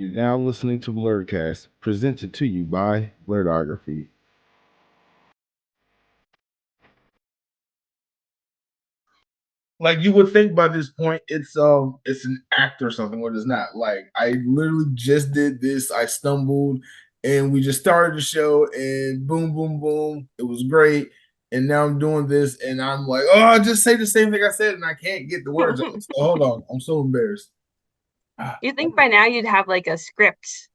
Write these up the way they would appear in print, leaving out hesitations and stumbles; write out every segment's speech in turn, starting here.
You're now listening to Blerdkast, presented to you by Blerdography. Like you would think by this point it's an act or something, but it's not. Like I literally just did this. I stumbled and we just started the show and boom, boom, boom. It was great. And now I'm doing this and I'm like, oh, I just say the same thing I said and I can't get the words out. So hold on. I'm so embarrassed. You'd think by now you'd have like a script,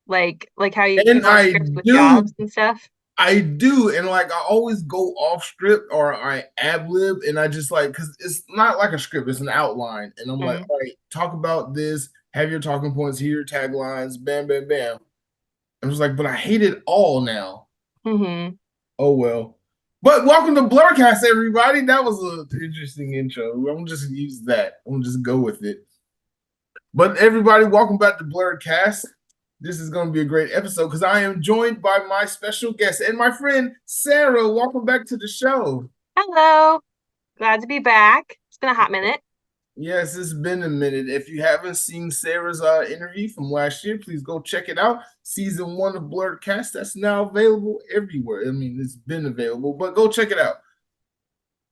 like how you And have I scripts with do. jobs and stuff. I do, and like I always go off script or I ad lib, and I just like because it's not like a script; it's an outline, and I'm like, all right, talk about this, have your talking points, here, taglines, bam, bam, bam. I'm just like, but I hate it all now. Mm-hmm. Oh well. But welcome to Blerdkast, everybody. That was an interesting intro. I'm just use that. I'm just go with it. But everybody, welcome back to Blerdkast. This is going to be a great episode because I am joined by my special guest and my friend Sarah. Welcome back to the show. Hello. Glad to be back. It's been a hot minute. Yes, it's been a minute. If you haven't seen Sarah's interview from last year, please go check it out. Season 1 of Blerdkast, that's now available everywhere. I mean, it's been available, but go check it out.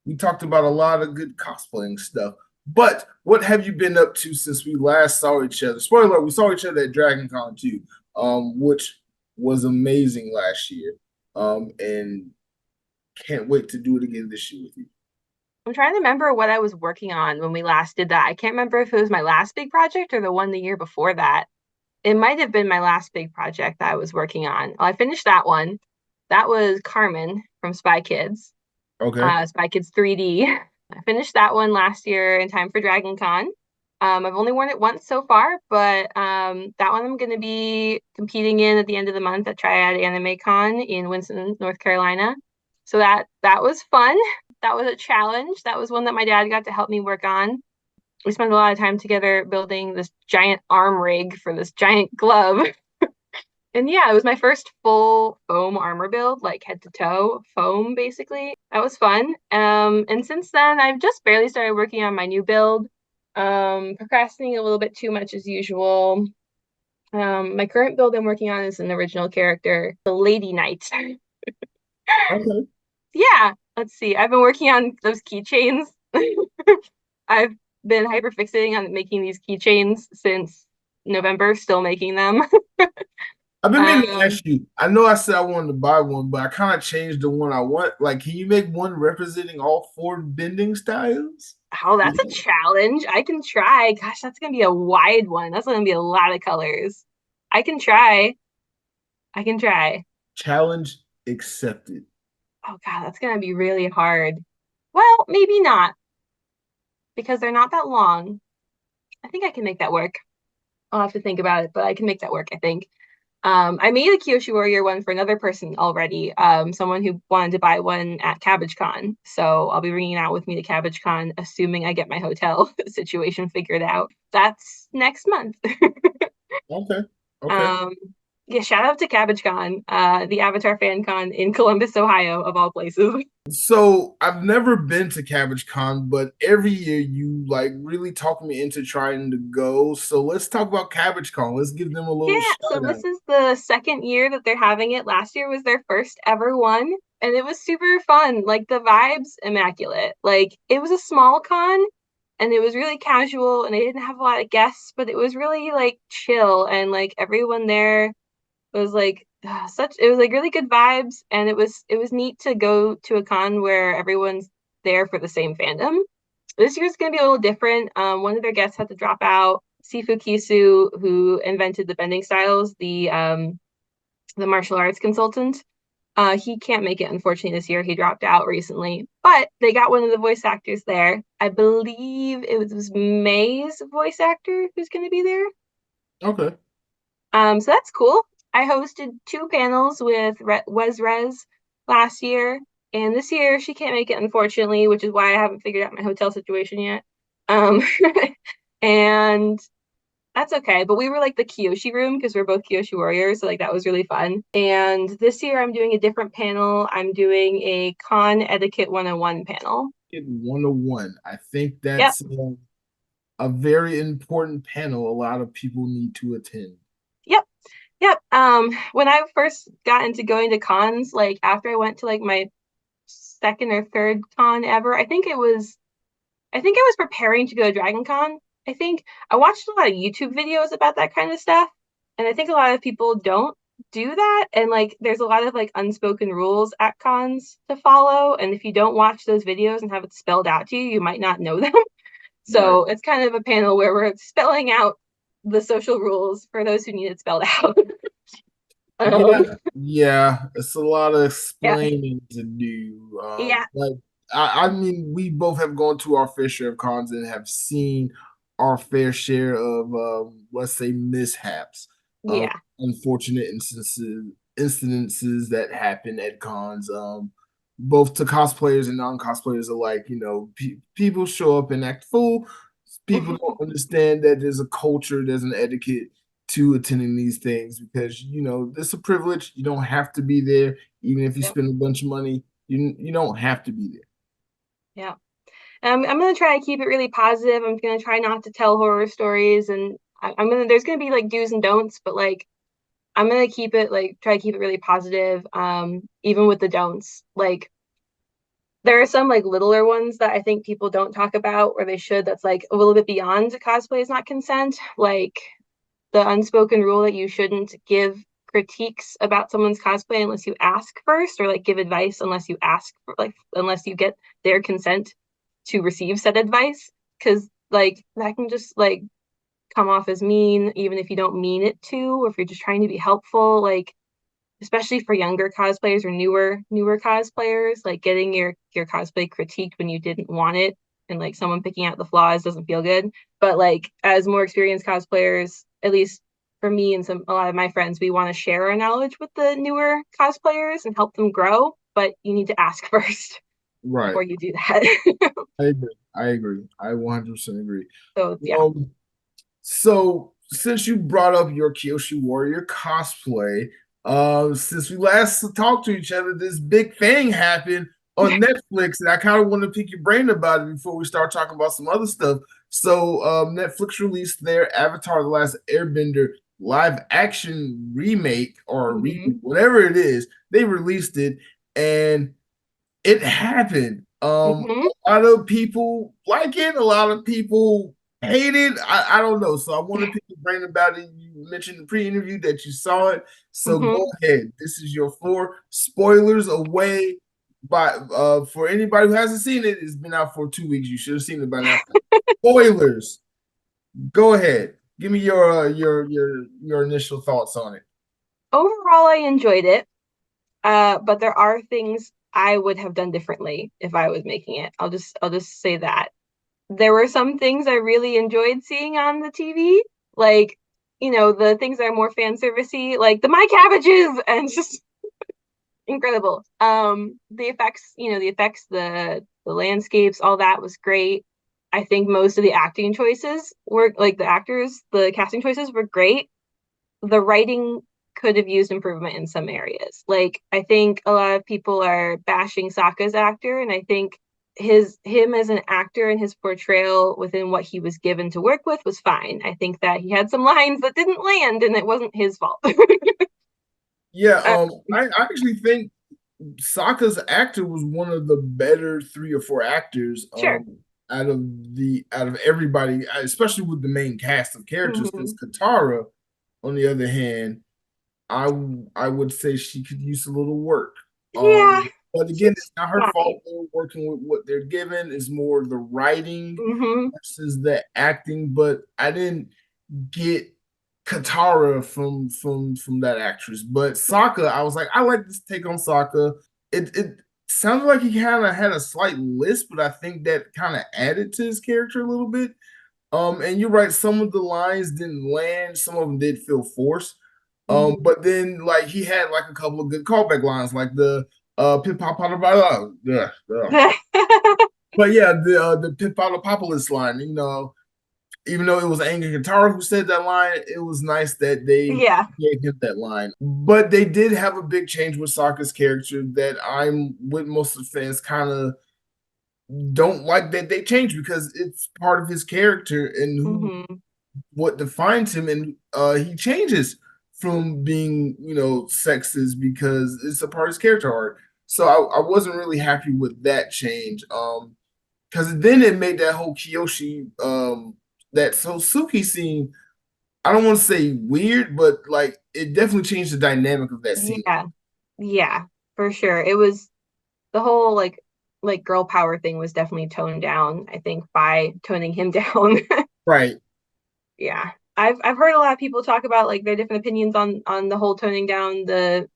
We talked about a lot of good cosplaying stuff. But what have you been up to since we last saw each other? Spoiler, we saw each other at Dragon Con too, which was amazing last year. And can't wait to do it again this year with you. I'm trying to remember what I was working on when we last did that. I can't remember if it was my last big project or the one the year before that. It might have been my last big project that I was working on. I finished that one. That was Carmen from Spy Kids. Okay. Spy Kids 3D. I finished that one last year in time for Dragon Con. I've only worn it once so far, but that one I'm going to be competing in at the end of the month at Triad Anime Con in Winston, North Carolina. So that was fun. That was a challenge. That was one that my dad got to help me work on. We spent a lot of time together building this giant arm rig for this giant glove. And yeah, it was my first full foam armor build, like head to toe foam, basically. That was fun. And since then, I've just barely started working on my new build. Procrastinating a little bit too much as usual. My current build I'm working on is an original character, the Lady Knight. Okay. Yeah, let's see. I've been working on those keychains. I've been hyperfixating on making these keychains since November, still making them. I've been meaning to ask you. I know I said I wanted to buy one, but I kind of changed the one I want. Like, can you make one representing all 4 bending styles? Oh, that's a challenge. I can try. Gosh, that's gonna be a wide one. That's gonna be a lot of colors. I can try. I can try. Challenge accepted. Oh God, that's gonna be really hard. Well, maybe not, because they're not that long. I think I can make that work. I'll have to think about it, but I can make that work, I think. I made a Kyoshi Warrior one for another person already, someone who wanted to buy one at Cabbage Con. So I'll be bringing it out with me to Cabbage Con, assuming I get my hotel situation figured out. That's next month. Okay. Okay. Yeah, shout out to Cabbage Con, the Avatar Fan Con in Columbus, Ohio, of all places. So I've never been to Cabbage Con, but every year you like really talk me into trying to go. So let's talk about Cabbage Con. Let's give them a little Yeah, so shout this out. is the second year that they're having it. Last year was their first ever one, and it was super fun. Like the vibes, immaculate. Like it was a small con, and it was really casual, and they didn't have a lot of guests, but it was really like chill, and like everyone there was like such. It was like really good vibes, and it was neat to go to a con where everyone's there for the same fandom. This year's gonna be a little different. One of their guests had to drop out. Sifu Kisu, who invented the bending styles, the martial arts consultant. He can't make it, unfortunately, this year. He dropped out recently, but they got one of the voice actors there. I believe it was May's voice actor who's going to be there. Okay. So that's cool. I hosted 2 panels with Wes Rez last year, and this year she can't make it, unfortunately, which is why I haven't figured out my hotel situation yet. Um, and that's okay. But we were like the Kyoshi room because we're both Kyoshi Warriors. So like that was really fun. And this year I'm doing a different panel. I'm doing a Con Etiquette 101 panel. 101. I think Yep. that's a very important panel a lot of people need to attend. Yep. When I first got into going to cons, like after I went to like my second or third con ever, I think I was preparing to go to Dragon Con. I think I watched a lot of YouTube videos about that kind of stuff, and I think a lot of people don't do that. And like, there's a lot of like unspoken rules at cons to follow, and if you don't watch those videos and have it spelled out to you, you might not know them. Right. So it's kind of a panel where we're spelling out the social rules for those who need it spelled out. Yeah, um, yeah, it's a lot of yeah, explaining to do. yeah, Like I mean, we both have gone to our fair share of cons and have seen our fair share of let's say mishaps, um, yeah, unfortunate incidences that happen at cons. Both to cosplayers and non-cosplayers alike. You know, people show up and act fool. People don't understand that there's a culture, there's an etiquette to attending these things because you know it's a privilege. You don't have to be there, even if you yeah, spend a bunch of money. You don't have to be there. yeah. I'm gonna try to keep it really positive. I'm gonna try not to tell horror stories, and I'm gonna there's gonna be like do's and don'ts, but like I'm gonna keep it like try to keep it really positive. Even with the don'ts, like there are some like littler ones that I think people don't talk about or they should. That's like a little bit beyond cosplay is not consent, like the unspoken rule that you shouldn't give critiques about someone's cosplay unless you ask first, or like give advice unless you ask for, like unless you get their consent to receive said advice, because like that can just like come off as mean even if you don't mean it to, or if you're just trying to be helpful, like especially for younger cosplayers or newer cosplayers, like getting your cosplay critiqued when you didn't want it and like someone picking out the flaws doesn't feel good. But like as more experienced cosplayers, at least for me and a lot of my friends, we want to share our knowledge with the newer cosplayers and help them grow, but you need to ask first Right. before you do that. I agree. I agree. I 100% agree. So yeah. So since you brought up your Kyoshi Warrior cosplay, since we last talked to each other, this big thing happened on Netflix, and I kind of want to pick your brain about it before we start talking about some other stuff. So, Netflix released their Avatar: The Last Airbender live action remake or Mm-hmm. reboot, whatever it is. They released it, and it happened. Mm-hmm. A lot of people like it. A lot of people hate it. I don't know. So I want to pick your brain about it. You mentioned the pre-interview that you saw it. So go Mm-hmm. ahead. This is your floor. Spoilers away. By for anybody who hasn't seen it, it's been out for 2 weeks. You should have seen it by now. Spoilers. Go ahead. Give me your initial thoughts on it. Overall, I enjoyed it. But there are things I would have done differently if I was making it. I'll just say that. There were some things I really enjoyed seeing on the TV, like, you know, the things that are more fan servicey, like the my cabbages, and just incredible. The effects, you know, the effects, the landscapes, all that was great. I think most of the acting choices were like the actors, the casting choices were great. The writing could have used improvement in some areas. Like I think a lot of people are bashing Sokka's actor, and I think him as an actor and his portrayal within what he was given to work with was fine. I think that he had some lines that didn't land, and it wasn't his fault. Yeah, uh, I actually think Sokka's actor was one of the better 3 or 4 actors sure. out of everybody, especially with the main cast of characters. Because Hmm. Katara, on the other hand, I would say she could use a little work. Yeah, But again, she's it's not her fine. fault. They're working with what they're given. It's more the writing Hmm. versus the acting. But I didn't get Katara from that actress. But Sokka, I was like, I like this take on Sokka. It sounded like he kind of had a slight lisp, but I think that kind of added to his character a little bit. And you're right, some of the lines didn't land, some of them did feel forced. Hmm. But then like he had like a couple of good callback lines, like the pip pop yeah, yeah. But yeah, the pip populist line, you know, even though it was Angry Guitar who said that line, it was nice that they Yeah. gave him that line. But they did have a big change with Sokka's character that I'm with most of the fans kind of don't like that they changed because it's part of his character and who Hmm. what defines him, and he changes from being, sexist because it's a part of his character arc. So I wasn't really happy with that change. Because then it made that whole Kyoshi, that Sosuke scene, I don't want to say weird, but like it definitely changed the dynamic of that scene. Yeah, for sure. It was the whole like girl power thing was definitely toned down, I think, by toning him down. Right. Yeah. I've heard a lot of people talk about like their different opinions on the whole the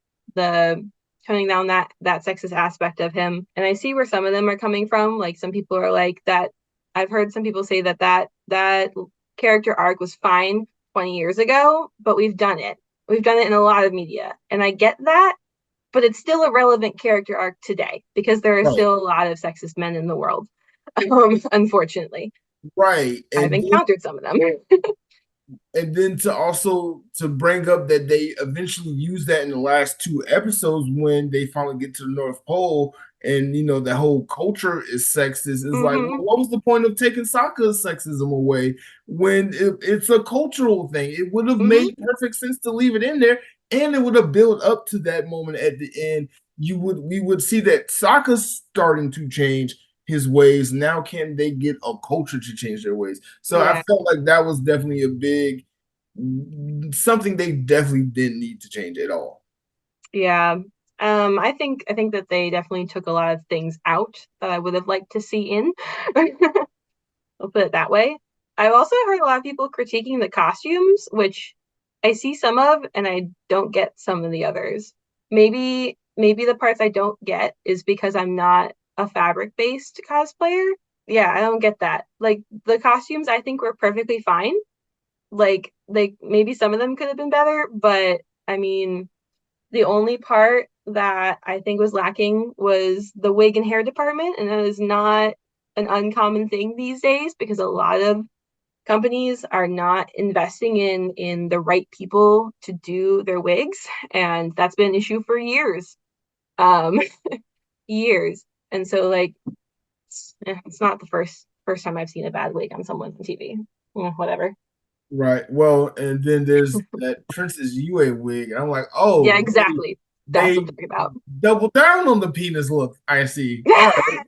toning down that sexist aspect of him. And I see where some of them are coming from. Like some people are like that. I've heard some people say that character arc was fine 20 years ago, but we've done it. We've done it in a lot of media. And I get that, but it's still a relevant character arc today because there are Right. still a lot of sexist men in the world. Unfortunately. Right. I've encountered some of them. And then to bring up that they eventually use that in the last two episodes when they finally get to the North Pole, and the whole culture is sexist. It's like, well, what was the point of taking Sokka's sexism away when it's a cultural thing? It would have made perfect sense to leave it in there, and it would have built up to that moment at the end. We would see that Sokka's starting to change his ways. Now can they get a culture to change their ways? So I felt like that was definitely a big something they definitely didn't need to change at all. Yeah. I think that they definitely took a lot of things out that I would have liked to see in. I'll put it that way. I've also heard a lot of people critiquing the costumes, which I see some of and I don't get some of the others. Maybe the parts I don't get is because I'm not a fabric-based cosplayer. Yeah, I don't get that. Like the costumes I think were perfectly fine. Like maybe some of them could have been better, but I mean, the only part that I think was lacking was the wig and hair department, and that is not an uncommon thing these days because a lot of companies are not investing in the right people to do their wigs, and that's been an issue for years. Um years. And so like it's not the first time I've seen a bad wig on someone on TV. Whatever. Right. Well, and then there's that Princess Yue wig. And I'm like, oh, Yeah, exactly. That's what they I'm talking about. double down on the penis look. I see. All right.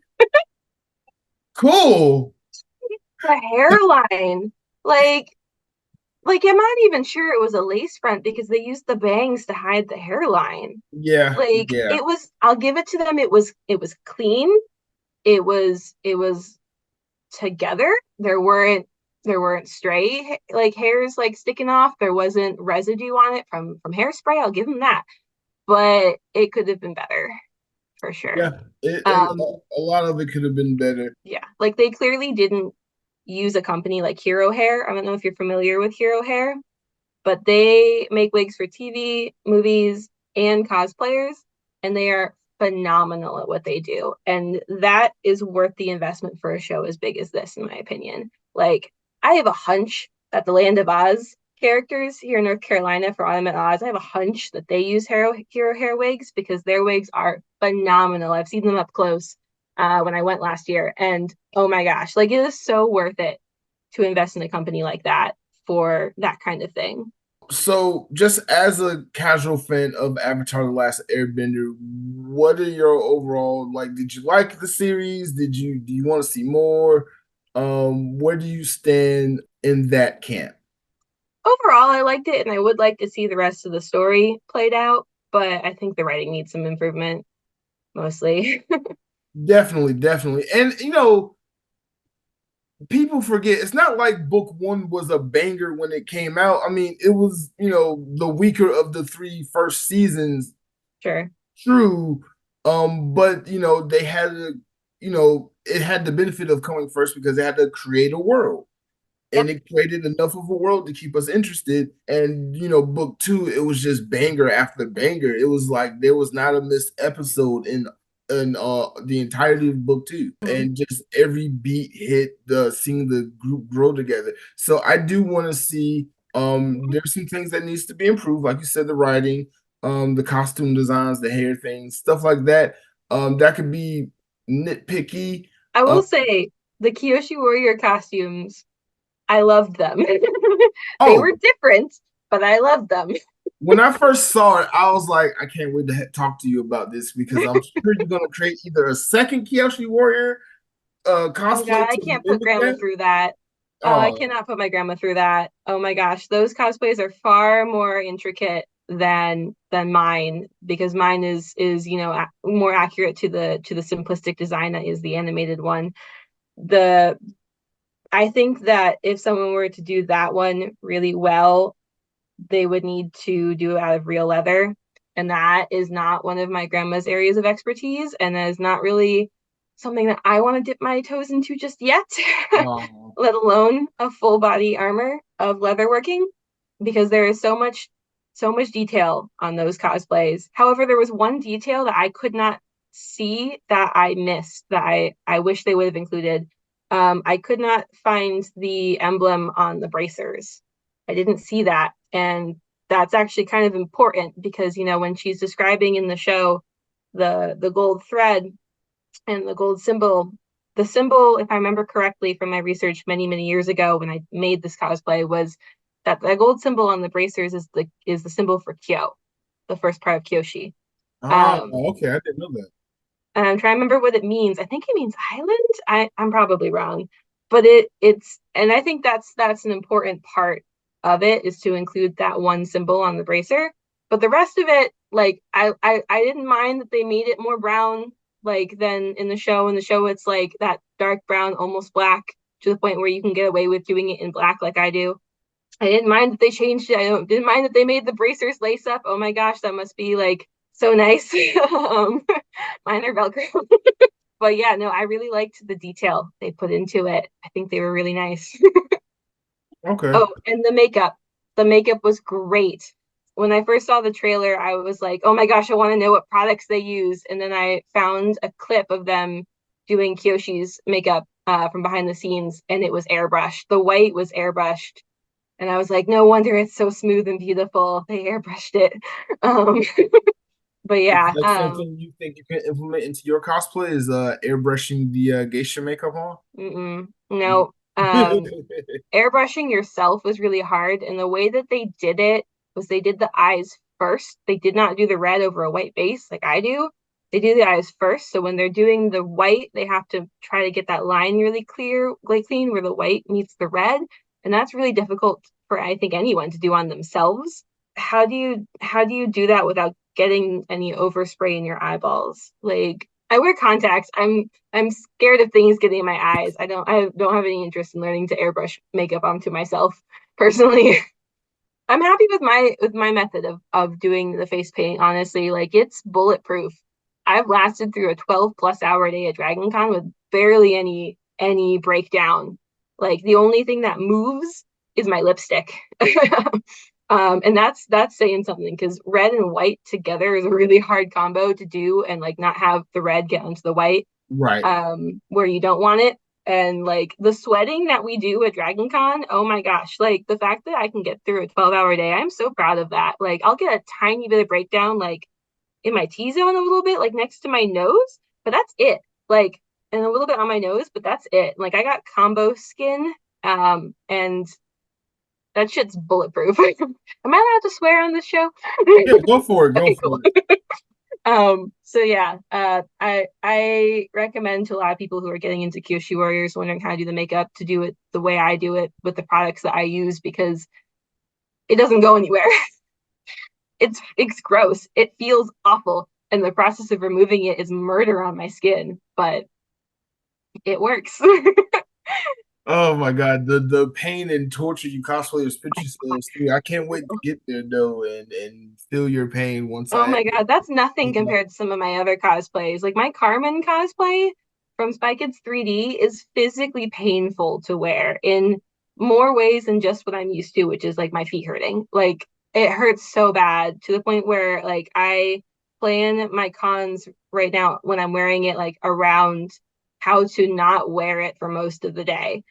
Cool. The hairline. Like I'm not even sure it was a lace front because they used the bangs to hide the hairline. Yeah. Like Yeah. it was, I'll give it to them. It was clean. It was together. There weren't stray like hairs like sticking off. There wasn't residue on it from hairspray. I'll give them that. But it could have been better for sure. Yeah. A lot of it could have been better. Yeah, like they clearly didn't use a company like Hero Hair. I don't know if you're familiar with Hero Hair, but they make wigs for TV, movies, and cosplayers, and they are phenomenal at what they do. And that is worth the investment for a show as big as this, in my opinion. Like, I have a hunch that the Land of Oz characters here in North Carolina for Autumn and Oz, I have a hunch that they use Hero Hair wigs because their wigs are phenomenal. I've seen them up close when I went last year, and oh my gosh, like it is so worth it to invest in a company like that for that kind of thing. So, just as a casual fan of Avatar: The Last Airbender, what are your overall like? Did you like the series? Do you want to see more? Where do you stand in that camp? Overall, I liked it, and I would like to see the rest of the story played out, but I think the writing needs some improvement, mostly. Definitely, definitely. And people forget it's not like book one was a banger when it came out. I mean, it was, the weaker of the three first seasons, Sure. true. But they had to, it had the benefit of coming first because they had to create a world. Yep. And it created enough of a world to keep us interested. And book two, it was just banger after banger. It was like there was not a missed episode in the entirety of book 2, and just every beat hit the seeing the group grow together. So I do want to see there's some things that needs to be improved, like you said, the writing, the costume designs, the hair things, stuff like that. That could be nitpicky. I will say the Kyoshi Warrior costumes, I loved them. They Oh, were different, but I loved them. When I first saw it, I was like, I can't wait to talk to you about this because I'm sure you're gonna create either a second Kyoshi Warrior Oh cosplay God, I to can't put mimic grandma that. through that. I Oh, cannot put my grandma through that. Oh my gosh, those cosplays are far more intricate than mine because mine is more accurate to the simplistic design that is the animated one. The I think that if someone were to do that one really well, they would need to do it out of real leather. And that is not one of my grandma's areas of expertise. And that is not really something that I want to dip my toes into just yet, oh, let alone a full body armor of leatherworking, because there is so much detail on those cosplays. However, there was one detail that I could not see that I missed that I wish they would have included. I could not find the emblem on the bracers. I didn't see that. And that's actually kind of important because, when she's describing in the show the gold thread and the gold symbol, the symbol, if I remember correctly from my research many, many years ago when I made this cosplay, was that the gold symbol on the bracers is the symbol for Kyo, the first part of Kyoshi. Um, okay, I didn't know that. and I'm trying to remember what it means. I think it means island. I'm probably wrong, but it's and I think that's an important part of it is to include that one symbol on the bracer. But the rest of it, like I didn't mind that they made it more brown, like than in the show. In the show, it's like that dark brown, almost black, to the point where you can get away with doing it in black, like I do. I didn't mind that they changed it. Didn't mind that they made the bracers lace up. Oh my gosh, that must be like so nice. Mine are Velcro. But yeah, no, I really liked the detail they put into it. I think they were really nice. Okay. Oh, and the makeup. The makeup was great. When I first saw the trailer, I was like, oh my gosh, I want to know what products they use. And then I found a clip of them doing Kyoshi's makeup from behind the scenes, and it was airbrushed. The white was airbrushed. And I was like, no wonder it's so smooth and beautiful. They airbrushed it. Um, but Is yeah, that something you think you can implement into your cosplay? Is airbrushing the geisha makeup on? no. Airbrushing yourself was really hard. And the way that they did it was they did the eyes first. They did not do the red over a white base like I do. They do the eyes first. So when they're doing the white, they have to try to get that line really clear, like clean where the white meets the red. And that's really difficult for I think anyone to do on themselves. How do you do that without getting any overspray in your eyeballs? Like I wear contacts. I'm scared of things getting in my eyes. I don't have any interest in learning to airbrush makeup onto myself personally. I'm happy with my method of doing the face paint, honestly. Like it's bulletproof. I've lasted through a 12 plus hour day at Dragon Con with barely any breakdown. Like the only thing that moves is my lipstick. And that's saying something because red and white together is a really hard combo to do and like not have the red get onto the white Right. where you don't want it. And like the sweating that we do at Dragon Con, oh my gosh, like the fact that I can get through a 12-hour day, I'm so proud of that. Like I'll get a tiny bit of breakdown like in my T-zone a little bit, like next to my nose, but that's it. Like and a little bit on my nose, but that's it. Like I got combo skin, and that shit's bulletproof. Am I allowed to swear on this show? Yeah, go for it. Go Okay, for cool. it. So yeah, I recommend to a lot of people who are getting into Kyoshi Warriors, wondering how to do the makeup, to do it the way I do it with the products that I use because it doesn't go anywhere. It's gross. It feels awful, and the process of removing it is murder on my skin, but it works. Oh my God, the pain and torture you cosplayers put yourselves through. I can't wait to get there though and feel your pain once Oh I my God, that's nothing have. compared to some of my other cosplays. Like my Carmen cosplay from Spy Kids 3D is physically painful to wear in more ways than just what I'm used to, which is like my feet hurting. Like it hurts so bad to the point where like I plan my cons right now when I'm wearing it like around how to not wear it for most of the day.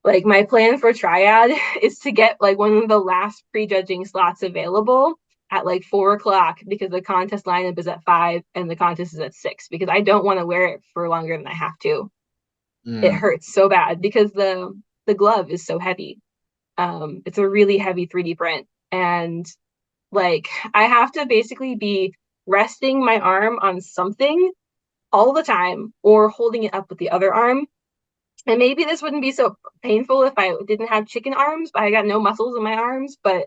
Like my plan for Triad is to get like one of the last prejudging slots available at like 4 o'clock because the contest lineup is at 5 and the contest is at 6 because I don't want to wear it for longer than I have to. It Mm. hurts so bad because the glove is so heavy. It's a really heavy 3D print, and Like, I have to basically be resting my arm on something all the time or holding it up with the other arm. And maybe this wouldn't be so painful if I didn't have chicken arms, but I got no muscles in my arms, but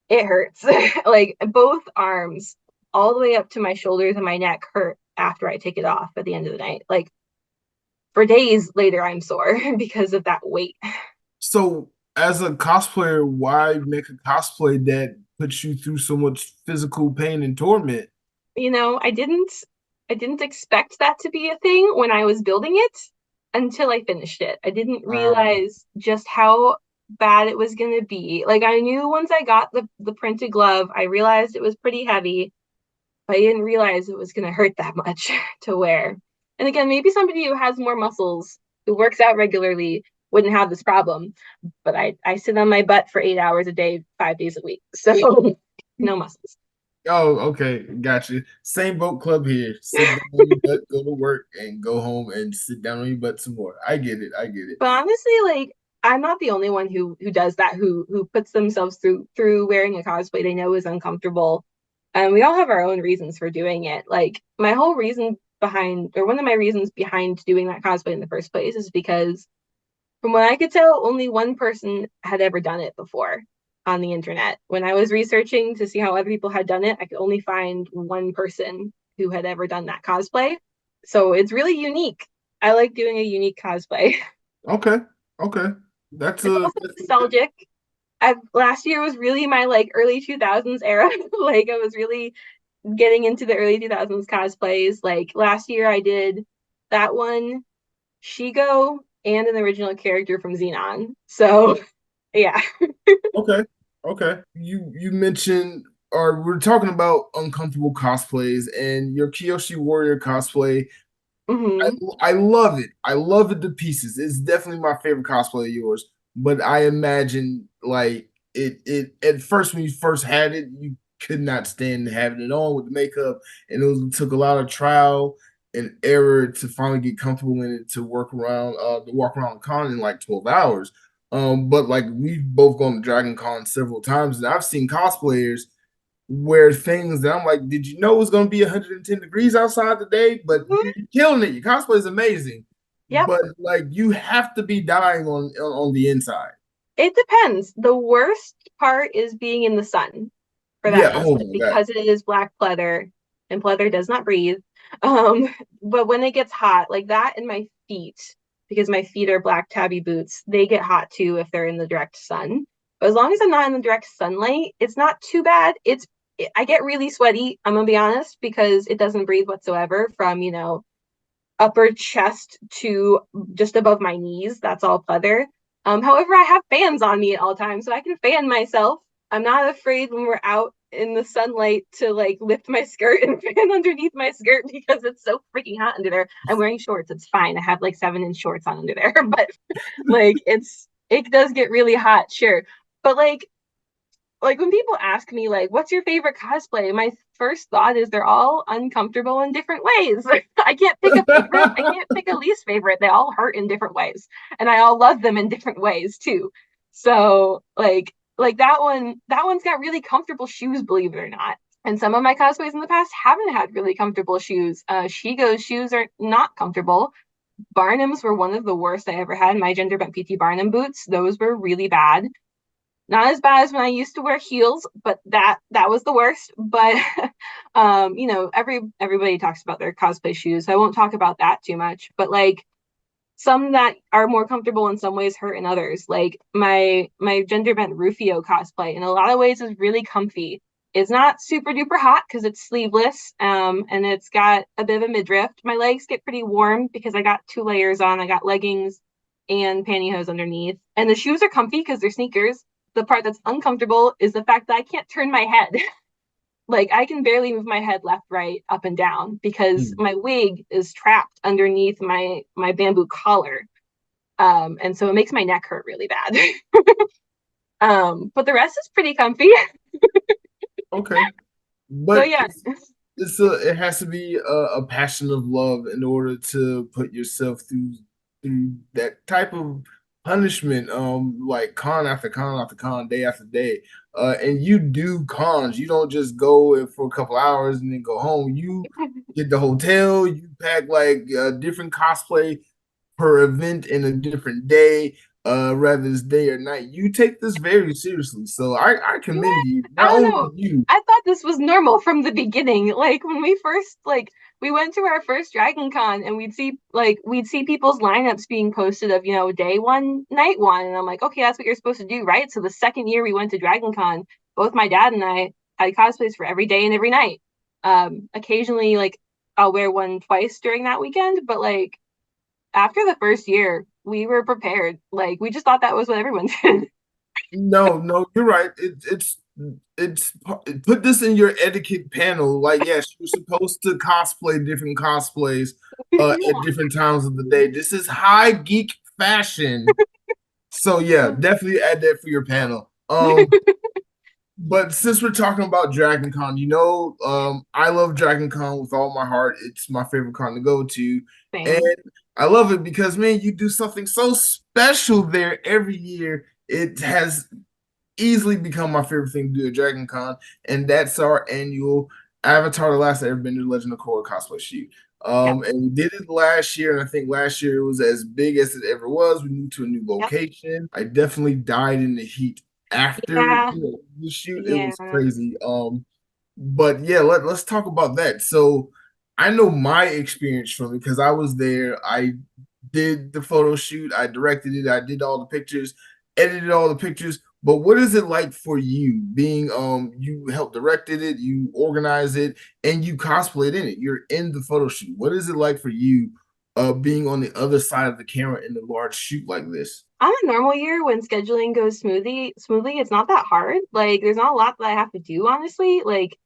it hurts. Like both arms, all the way up to my shoulders and my neck hurt after I take it off at the end of the night. Like for days later, I'm sore because of that weight. So, as a cosplayer, why make a cosplay that puts you through so much physical pain and torment? You know, I didn't expect that to be a thing when I was building it until I finished it. I didn't realize just how bad it was going to be. Like I knew once I got the printed glove, I realized it was pretty heavy, but I didn't realize it was going to hurt that much to wear. And again, maybe somebody who has more muscles, who works out regularly, wouldn't have this problem. But I sit on my butt for 8 hours a day, 5 days a week. So no muscles. Oh, okay, gotcha. Same boat club here. Sit down on your butt, go to work, and go home and sit down on your butt some more. I get it. I get it. But honestly, like I'm not the only one who does that, who puts themselves through wearing a cosplay they know is uncomfortable. And we all have our own reasons for doing it. Like my whole reason behind, or one of my reasons behind doing that cosplay in the first place is because from what I could tell, only one person had ever done it before on the internet. When I was researching to see how other people had done it, I could only find one person who had ever done that cosplay. So it's really unique. I like doing a unique cosplay. Okay, okay. That's It's a also nostalgic. Last year was really my like early 2000s era. Like I was really getting into the early 2000s cosplays. Like last year I did that one, Shigo, and an original character from Xenon. So yeah. okay. Okay. You mentioned, or we're talking about uncomfortable cosplays, and your Kyoshi Warrior cosplay. I, Hmm. I love it. I love it to pieces. It's definitely my favorite cosplay of yours. But I imagine like it at first when you first had it, you could not stand having it on with the makeup, and it took a lot of trial and error to finally get comfortable in it to walk around the con in like 12 hours. But like we've both gone to Dragon Con several times, and I've seen cosplayers wear things that I'm like, did you know it was going to be 110 degrees outside today? But you're killing it. Your cosplay is amazing, Yep. but like you have to be dying on the inside. It depends. The worst part is being in the sun for that Yeah. Oh cosplay my god. because it is black pleather and pleather does not breathe. Um, but when it gets hot, like that in my feet, because my feet are black tabby boots, they get hot too if they're in the direct sun. But as long as I'm not in the direct sunlight, it's not too bad. I get really sweaty, I'm gonna be honest, because it doesn't breathe whatsoever from, upper chest to just above my knees. That's all pleather. However, I have fans on me at all times, so I can fan myself. I'm not afraid when we're out in the sunlight to like lift my skirt and fan underneath my skirt because it's so freaking hot under there. I'm wearing shorts. It's fine. I have like 7-inch shorts on under there, but like it does get really hot, sure. But like when people ask me like what's your favorite cosplay, my first thought is they're all uncomfortable in different ways. I can't pick a favorite, I can't pick a least favorite. They all hurt in different ways and I all love them in different ways too. So like that one's got really comfortable shoes, believe it or not. And some of my cosplays in the past haven't had really comfortable shoes. Shigo's shoes are not comfortable. Barnum's were one of the worst I ever had. My gender bent PT Barnum boots, those were really bad. Not as bad as when I used to wear heels, but that was the worst. But everybody talks about their cosplay shoes, so I won't talk about that too much. But like some that are more comfortable in some ways hurt in others. Like my gender bent Rufio cosplay in a lot of ways is really comfy. It's not super duper hot because it's sleeveless, and it's got a bit of a midriff. My legs get pretty warm because I got 2 layers on. I got leggings and pantyhose underneath, and the shoes are comfy because they're sneakers. The part that's uncomfortable is the fact that I can't turn my head. Like I can barely move my head left, right, up and down because my wig is trapped underneath my bamboo collar. And so it makes my neck hurt really bad. But the rest is pretty comfy. Okay. So But yeah. it has to be a passion of love in order to put yourself through that type of punishment, like con after con after con, day after day. And you do cons. You don't just go for a couple hours and then go home. You get the hotel, you pack like different cosplay per event in a different day, rather it's day or night. You take this very seriously. So I What? commend you. I Not don't only know. you. I thought this was normal from the beginning. Like when we first we went to our first Dragon Con and we'd see people's lineups being posted of, day one, night one. And I'm like, okay, that's what you're supposed to do, right? So the second year we went to Dragon Con, both my dad and I had cosplays for every day and every night. Occasionally like I'll wear one twice during that weekend, but like after the first year, we were prepared. Like we just thought that was what everyone did. No, no, you're right. It's put this in your etiquette panel. Like, yes, you're supposed to cosplay different cosplays at different times of the day. This is high geek fashion. So yeah, definitely add that for your panel. But since we're talking about Dragon Con, I love Dragon Con with all my heart. It's my favorite con to go to. And Same. I love it because, man, you do something so special there every year. It has easily become my favorite thing to do at Dragon Con, and that's our annual Avatar: The Last Airbender Legend of Korra cosplay shoot. Yep. And we did it last year, and I think last year it was as big as it ever was. We moved to a new Yep. location. I definitely died in the heat after Yeah. the shoot. It Yeah. was crazy. But yeah, let's talk about that. So I know my experience from it because I was there. I did the photo shoot, I directed it, I did all the pictures, edited all the pictures. But what is it like for you being you helped directed it, you organized it, and you cosplayed in it? You're in the photo shoot. What is it like for you being on the other side of the camera in a large shoot like this? On a normal year when scheduling goes smoothly, it's not that hard. Like there's not a lot that I have to do, honestly. Like,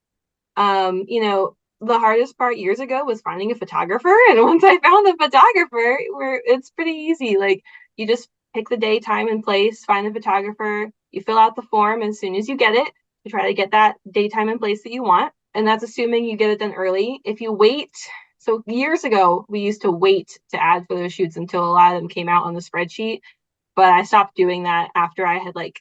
the hardest part years ago was finding a photographer. And once I found a photographer, where it's pretty easy. Like you just pick the day, time, and place, find a photographer, you fill out the form as soon as you get it, you try to get that day, time, and place that you want. And that's assuming you get it done early. If you wait, so years ago, we used to wait to add photo shoots until a lot of them came out on the spreadsheet, but I stopped doing that after I had like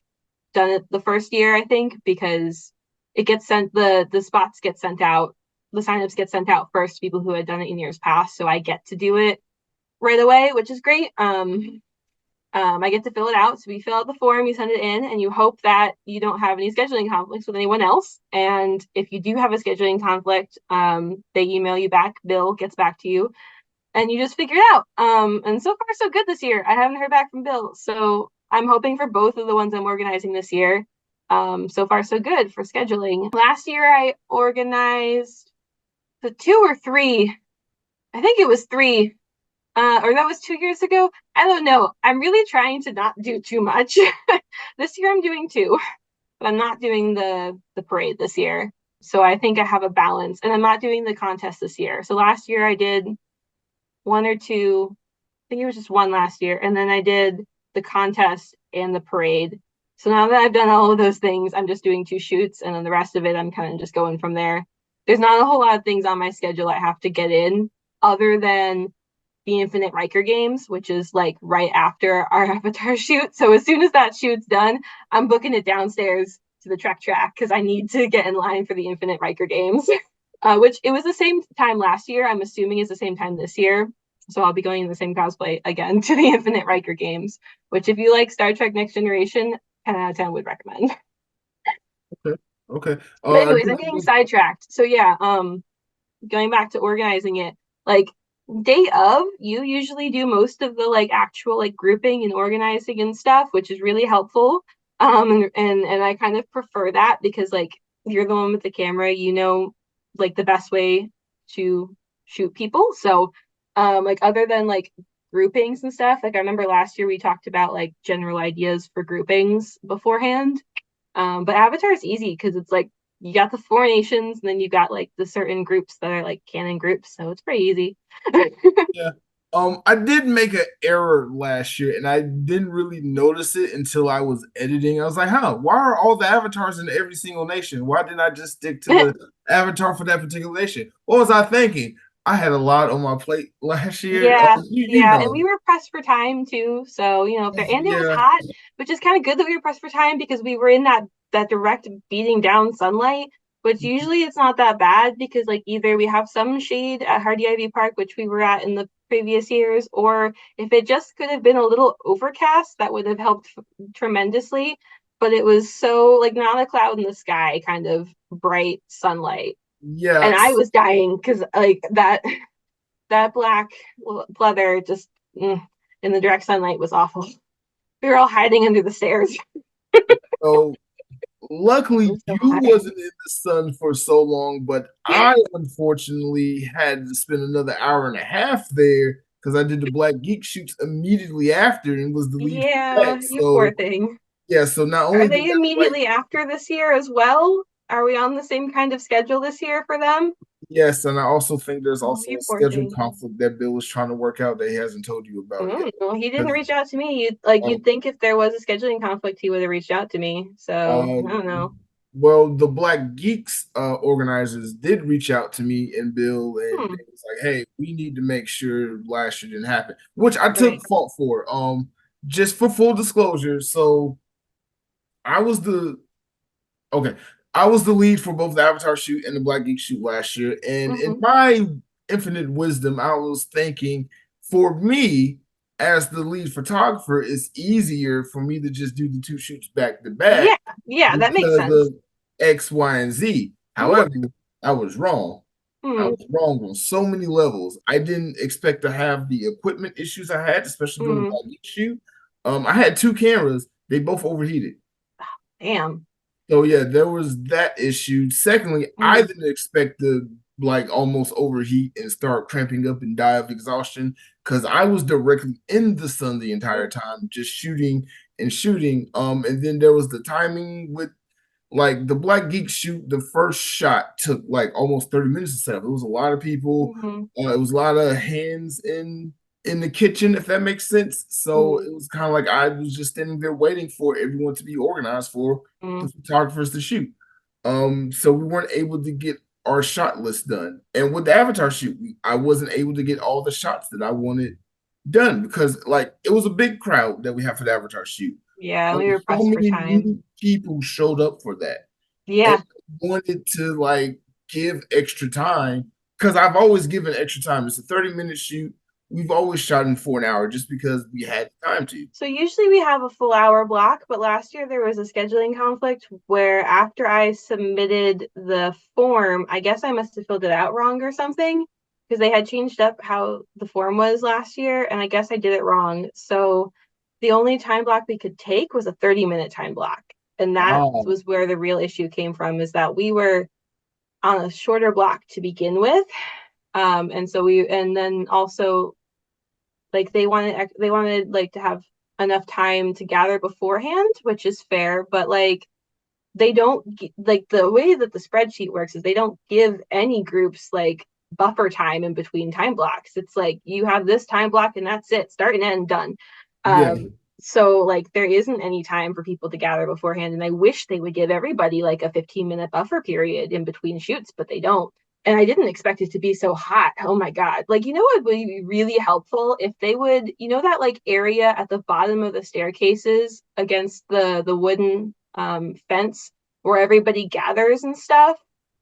done it the first year, I think, because it gets sent the spots get sent out, the signups get sent out first to people who had done it in years past. So I get to do it right away, which is great. I get to fill it out. So we fill out the form, you send it in, and you hope that you don't have any scheduling conflicts with anyone else. And if you do have a scheduling conflict, they email you back. Bill gets back to you, and you just figure it out. And so far, so good this year. I haven't heard back from Bill, so I'm hoping for both of the ones I'm organizing this year. So far, so good for scheduling. Last year, I organized the 2 or 3. I think it was 3. Or that was 2 years ago. I don't know. I'm really trying to not do too much. This year, I'm doing 2, but I'm not doing the parade this year. So I think I have a balance, and I'm not doing the contest this year. So last year I did 1 or 2. I think it was just 1 last year, and then I did the contest and the parade. So now that I've done all of those things, I'm just doing 2 shoots, and then the rest of it I'm kind of just going from there. There's not a whole lot of things on my schedule I have to get in other than the Infinite Riker games, which is like right after our Avatar shoot. So as soon as that shoot's done, I'm booking it downstairs to the Trek track because I need to get in line for the Infinite Riker games. Which it was the same time last year. I'm assuming is the same time this year. So I'll be going in the same cosplay again to the Infinite Riker games, which if you like Star Trek Next Generation, 10 out of 10 would recommend. Okay. Okay. But I anyways, do I'm getting sidetracked. So yeah, going back to organizing it, like day of, you usually do most of the like actual like grouping and organizing and stuff, which is really helpful. And I kind of prefer that because like you're the one with the camera, like the best way to shoot people. So like other than like groupings and stuff, like I remember last year we talked about like general ideas for groupings beforehand. But Avatar is easy because it's like you got the 4 nations and then you got like the certain groups that are like canon groups, so it's pretty easy. Yeah. I did make an error last year, and I didn't really notice it until I was editing. I was like, "Huh? Why are all the avatars in every single nation? Why didn't I just stick to the avatar for that particular nation?" What was I thinking? I had a lot on my plate last year. Yeah, You yeah, and know, we were pressed for time too. So, if there, and it was yeah, hot, which is kind of good that we were pressed for time because we were in that direct beating down sunlight, which usually it's not that bad because like either we have some shade at Hardy Ivy Park, which we were at in the previous years, or if it just could have been a little overcast, that would have helped tremendously. But it was so like not a cloud in the sky, kind of bright sunlight. And I yes. was dying because like that black leather just in the direct sunlight was awful. We were all hiding under the stairs. So It luckily was so you hot. wasn't in the sun for so long, but I unfortunately had to spend another hour and a half there because I did the Black Geek shoots immediately after and was the lead for Yeah, that. you poor So thing. yeah, so not Are only did they that Black immediately after this year as well? Are we on the same kind of schedule this year for them? yes, and I also think there's Oh, also you a poor schedule thing. conflict that Bill is trying to work out that he hasn't told you about yet. Well, he didn't 'Cause, reach out to me. um, You'd think if there was a scheduling conflict, he would have reached out to me. So uh, I don't know. well, the Black Geeks organizers did reach out to me and Bill, and Hmm. it was like, "Hey, we need to make sure last year didn't happen," which I took Right. fault for. Just for full disclosure, so I was the okay, I was the lead for both the Avatar shoot and the Black Geek shoot last year, and in Hmm. my infinite wisdom, I was thinking for me as the lead photographer, it's easier for me to just do the two shoots back to back Yeah. Yeah, that makes because sense. of X, Y, and Z. Hmm. However, I was wrong. I Hmm. was wrong on so many levels. I didn't expect to have the equipment issues I had, especially during the Hmm. Black Geek shoot. I had two cameras; they both overheated. Damn. So yeah, there was that issue. Secondly, I Hmm. didn't expect to like almost overheat and start cramping up and die of exhaustion because I was directly in the sun the entire time, just shooting and shooting. And then there was the timing with like the Black Geek shoot. The first shot took like almost 30 minutes to set up. It was a lot of people. Hmm. It was a lot of hands in the kitchen, if that makes sense. So Hmm. it was kind of like I was just standing there waiting for everyone to be organized for Hmm. the photographers to shoot. So we weren't able to get our shot list done. And with the Avatar shoot, I wasn't able to get all the shots that I wanted done because like it was a big crowd that we have for the Avatar shoot. Yeah, we were So pressed for many time. new people showed up for that and Yeah. wanted to like give extra time because I've always given extra time. It's a 30-minute shoot. We've always shot in for an hour just because we had time to. So usually we have a full hour block, but last year there was a scheduling conflict where after I submitted the form, I guess I must have filled it out wrong or something because they had changed up how the form was last year, and I guess I did it wrong. So the only time block we could take was a 30-minute time block. And that Oh, was where the real issue came from, is that we were on a shorter block to begin with. And then also like they wanted like to have enough time to gather beforehand, which is fair, but like they don't like the way that the spreadsheet works is they don't give any groups like buffer time in between time blocks. It's like you have this time block and that's it, start and end, done. yeah, So like there isn't any time for people to gather beforehand, and I wish they would give everybody like a 15-minute buffer period in between shoots, but they don't. And I didn't expect it to be so hot. Oh my God. Like, what would be really helpful if they would, that like area at the bottom of the staircases against the wooden fence where everybody gathers and stuff,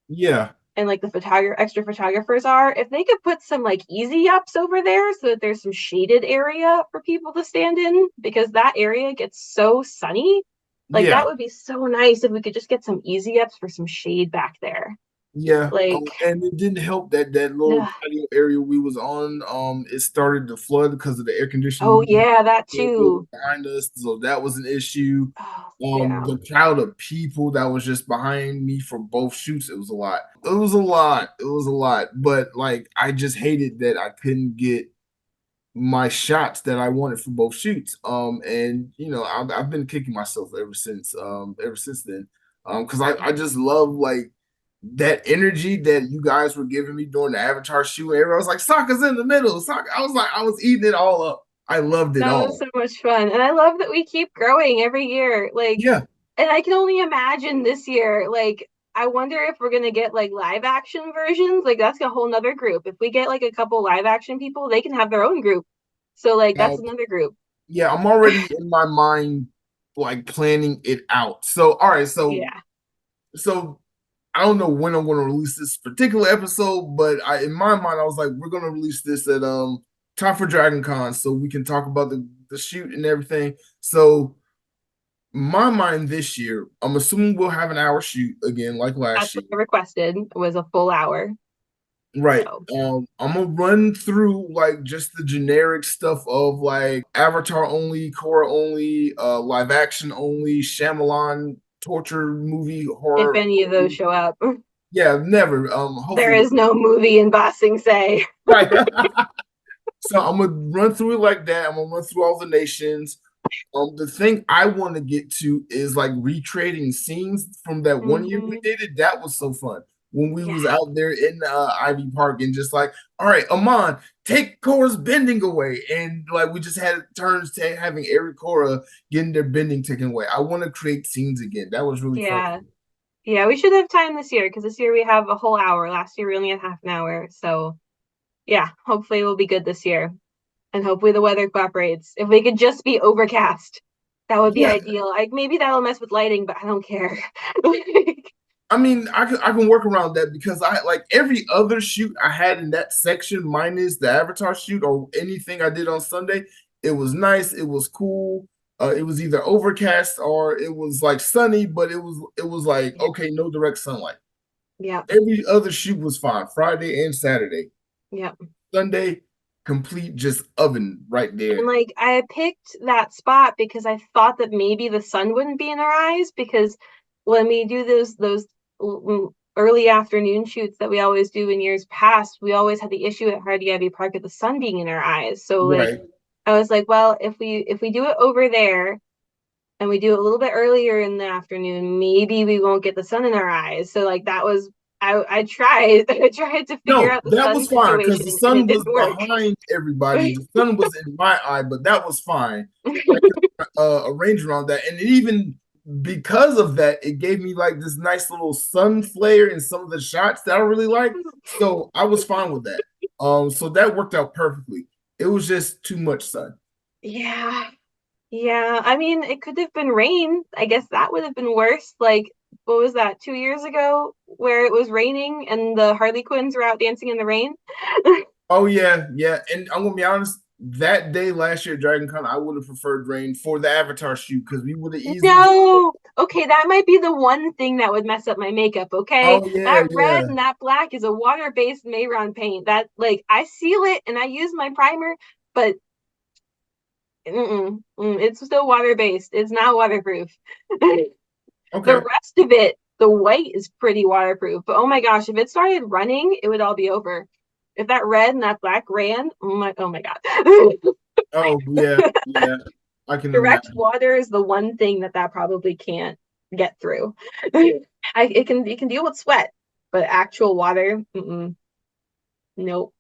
yeah, and like the extra photographers are, if they could put some like easy ups over there so that there's some shaded area for people to stand in, because that area gets so sunny. Like that yeah. would be so nice if we could just get some easy ups for some shade back there. Yeah, Like, and it didn't help that that little ugh. patio area we was on, it started to flood because of the air conditioning Oh unit yeah, that too. behind us, so that was an issue. Oh yeah. The crowd of people that was just behind me for both shoots, it was a lot. It was a lot. It was a lot. But like, I just hated that I couldn't get my shots that I wanted for both shoots. And I've been kicking myself ever since then. Because I just love like that energy that you guys were giving me during the Avatar shoot. Everyone was like, "Sokka's in the middle." Sokka. I was like, I was eating it all up. I loved it That was all. so much fun. And I love that we keep growing every year. Like, Yeah, and I can only imagine this year, like I wonder if we're gonna get like live action versions. Like that's a whole nother group. If we get like a couple live action people, they can have their own group. So like that's another group. Yeah, I'm already in my mind like planning it out. So all right, Yeah. so I don't know when I'm going to release this particular episode, but in my mind I was like, we're going to release this at time for Dragon Con so we can talk about the shoot and everything. So my mind this year, I'm assuming we'll have an hour shoot again like last That's year. what I requested was a full hour. Right. So I'm gonna run through like just the generic stuff of like Avatar only, Korra only, live action only, Shyamalan torture movie if horror. any of those show up, Yeah, never. there Hopefully, is no movie in Ba Sing Se. right. So I'm gonna run through it like that. I'm gonna run through all the nations. The thing I want to get to is like recreating scenes from that one year we Mm-hmm. did it. That was so fun when we Yeah. was out there in Ivy Park and just like, all right, Amon, take Cora's bending away, and like we just had turns to having every Cora getting their bending taken away. I want to create scenes again. That was really fun. Yeah. Yeah, we should have time this year because this year we have a whole hour. Last year we only had half an hour. So yeah, hopefully it will be good this year. And hopefully the weather cooperates. If we could just be overcast, that would be Yeah, ideal. Like maybe that'll mess with lighting, but I don't care. I mean, I can work around that because I like every other shoot I had in that section, minus the Avatar shoot or anything I did on Sunday. It was nice. It was cool. It was either overcast or it was like sunny, but it was like Yeah. okay, no direct sunlight. Yeah. Every other shoot was fine. Friday and Saturday. Yeah. Sunday, complete just oven right And there. like I picked that spot because I thought that maybe the sun wouldn't be in our eyes because when we do those early afternoon shoots that we always do in years past, we always had the issue at Hardy Ivy Park of the sun being in our eyes. So like Right. I was like, well, if we do it over there and we do it a little bit earlier in the afternoon, maybe we won't get the sun in our eyes. So like that was I tried I tried to figure No, out the that sun was fine because situation the and it sun was didn't work. behind everybody. The sun was in my eye, but that was fine. I could arrange around that, and it even because of that, it gave me like this nice little sun flare in some of the shots that I really like. So I was fine with that. So that worked out perfectly. It was just too much sun. Yeah. Yeah, I mean, it could have been rain. I guess that would have been worse. Like, what was that, 2 years ago, where it was raining and the Harley Quinns were out dancing in the rain? Oh yeah, yeah. And I'm gonna be honest, that day last year at Dragon Con, I would have preferred rain for the Avatar shoot because we would have easily just. No. Okay, that might be the one thing that would mess up my makeup, okay? Oh yeah, That red yeah. and that black is a water-based Mayron paint. That like I seal it and I use my primer, but it's still water-based. It's not waterproof. The Okay. rest of it, the white is pretty waterproof. But oh my gosh, if it started running, it would all be over. If that red and that black ran, oh my god. Oh yeah, yeah. I can Direct imagine. water is the one thing that probably can't get through. It can deal with sweat, but actual water, nope.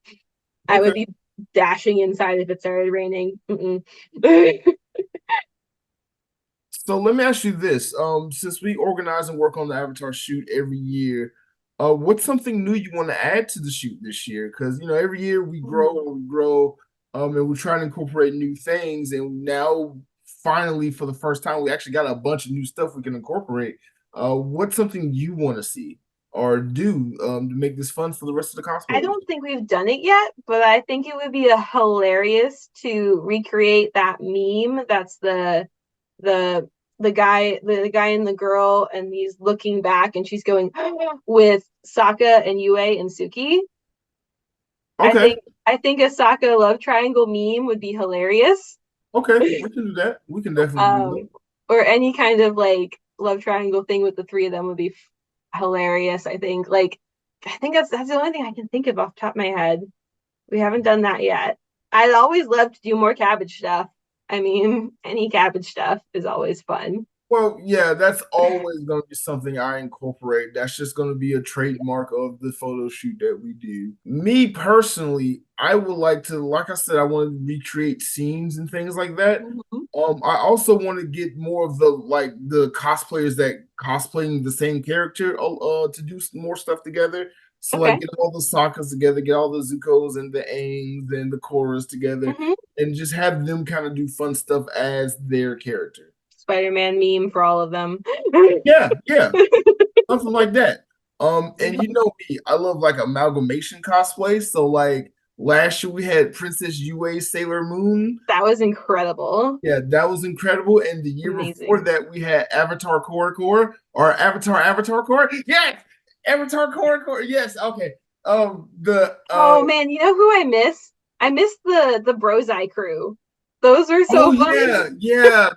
I would Okay. be dashing inside if it started raining. So let me ask you this. Since we organize and work on the Avatar shoot every year, what's something new you want to add to the shoot this year? Because every year we grow and we grow, and we try to incorporate new things. And now, finally, for the first time, we actually got a bunch of new stuff we can incorporate. What's something you want to see or do to make this fun for the rest of the I cosplayers? don't think we've done it yet, but I think it would be a hilarious to recreate that meme. That's the the guy and the girl, and he's looking back, and she's going with Sokka and Yue and Suki. I Okay, think I think a Sokka love triangle meme would be hilarious. okay, we can do that. We can definitely do that. Um, or any kind of like love triangle thing with the three of them would be hilarious. I think that's the only thing I can think of off the top of my head. We haven't done that yet. I'd always love to do more cabbage stuff. I mean, any cabbage stuff is always fun. Well, yeah, that's always going to be something I incorporate. That's just going to be a trademark of the photo shoot that we do. Me personally, I would like to, like I said, I want to recreate scenes and things like that. I also want to get more of the cosplayers that cosplaying the same character to do more stuff together. So like Okay. get all the Sakas together, get all the Zuko's and the Aangs and the Korras together, Hmm. and just have them kind of do fun stuff as their character. Spider-Man meme for all of them. Yeah, yeah, something like that. And you know me, I love like amalgamation cosplay. So like last year we had Princess Yue Sailor Moon. That was incredible. Yeah, that was incredible. And the year before Amazing. that, we had Avatar Core Core or Avatar Core. Yes, Avatar Core Core. Yes, okay. The Oh man, you know who I miss? I miss the Brozai crew. Those were oh so fun. yeah, yeah.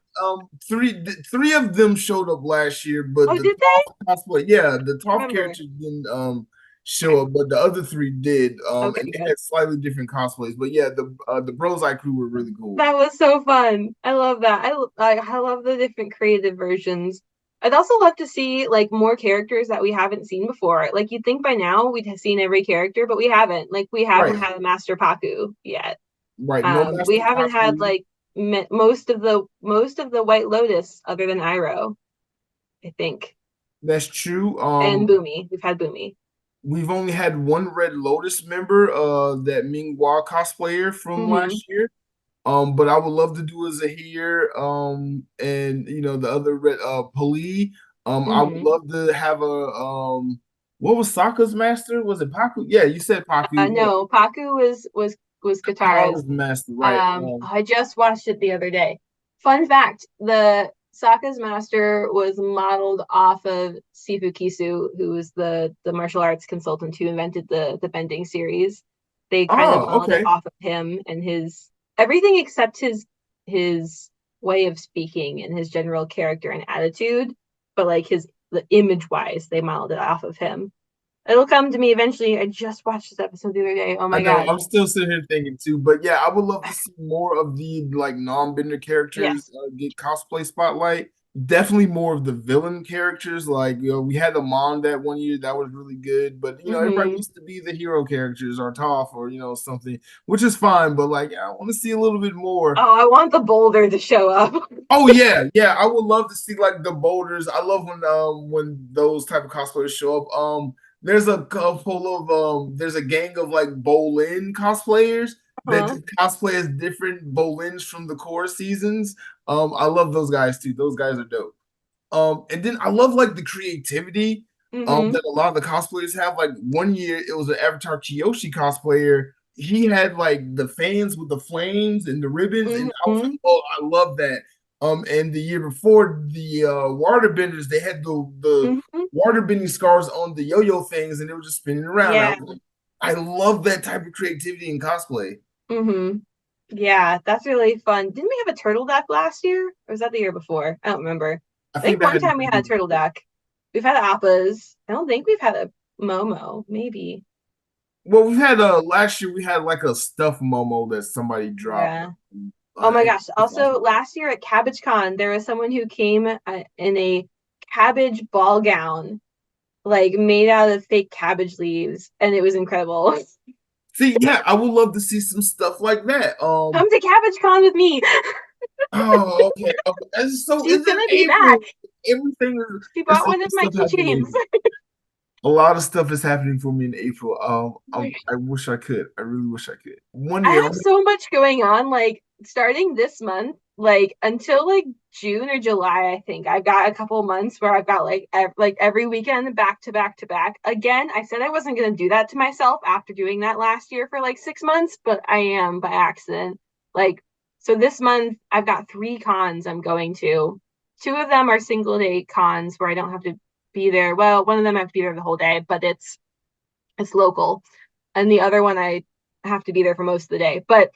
Three of them showed up last year, but Oh, the did they? Toph cosplay, yeah, the Toph Remember. characters didn't show up, but the other three did. Okay, And they good. had slightly different cosplays, but yeah, the Bros Eye crew were really cool. That was so fun. I love that. I love the different creative versions. I'd also love to see like more characters that we haven't seen before. Like you'd think by now we'd have seen every character, but we haven't. Like we haven't Right, had a Master Paku yet. right. No We Master haven't had Paku. like most of the White Lotus other than Iroh, I think, That's true. and Boomy. We've had Boomy. We've only had one Red Lotus member, that Minghua cosplayer from Hmm. last year. But I would love to do a Zahir, and the other red Pali. I would Hmm. love to have a what was Sokka's master? Was it Paku? Yeah, you said Paku. Yeah, No, Paku was Katara's. Katara's master, right? I just watched it the other day. Fun fact: the Sokka's master was modeled off of Sifu Kisu, who was the martial arts consultant who invented the bending series. They kind of Oh, modeled it okay. off of him and his everything except his way of speaking and his general character and attitude, but like his the image wise, they modeled it off of him. It'll come to me eventually. I just watched this episode the other day. Oh I my know. god. I'm still sitting here thinking too, but yeah, I would love to see more of the like non-bender characters Yes. get cosplay spotlight. Definitely more of the villain characters. Like we had the Mon that one year that was really good, but everybody Hmm. wants to be the hero characters or Toph or something, which is fine. But like I want to see a little bit more. Oh, I want the boulder to show up. Oh yeah, yeah. I would love to see like the boulders. I love when those type of cosplayers show up. There's a couple of there's a gang of like Bolin cosplayers that Huh? just cosplay as different Bolins from the core seasons. I love those guys too. Those guys are dope. And then I love like the creativity Hmm. that a lot of the cosplayers have. Like one year it was an Avatar Kyoshi cosplayer. He had like the fans with the flames and the ribbons, and I was like, Hmm. oh, I love that. And the year before the waterbenders, they had the Hmm. waterbending scars on the yo-yo things, and they were just spinning around. I Yeah. was like, I love that type of creativity in cosplay. Hmm. Yeah, that's really fun. Didn't we have a turtle deck last year? Or was that the year before? I don't remember. I I think think that one had to time we be had a turtle deck. We've had appas. I don't think we've had a Momo, maybe. well, we had last year we had like a stuffed Momo that somebody dropped. Yeah. Oh my And gosh. Also, last year at CabbageCon, there was someone who came in a cabbage ball gown, like made out of fake cabbage leaves, and it was incredible. see, yeah, I would love to see some stuff like that. Come to CabbageCon with me. Oh, okay, okay. And so She's it's in gonna be back. April. Everything is She there's bought a lot one of of my stuff happening in keychains. April. A lot of stuff is happening for me in April. I wish I could. I really wish I could. One I year, have so much going on, like starting this month, like until like June or July, I think. I've got a couple months where I've got like every weekend back to back to back. Again, I said I wasn't gonna do that to myself after doing that last year for like 6 months, but I am by accident. Like, so this month I've got 3 cons I'm going to. 2 of them are single day cons where I don't have to be there. Well, one of them I have to be there the whole day, but it's local. And the other one I have to be there for most of the day. But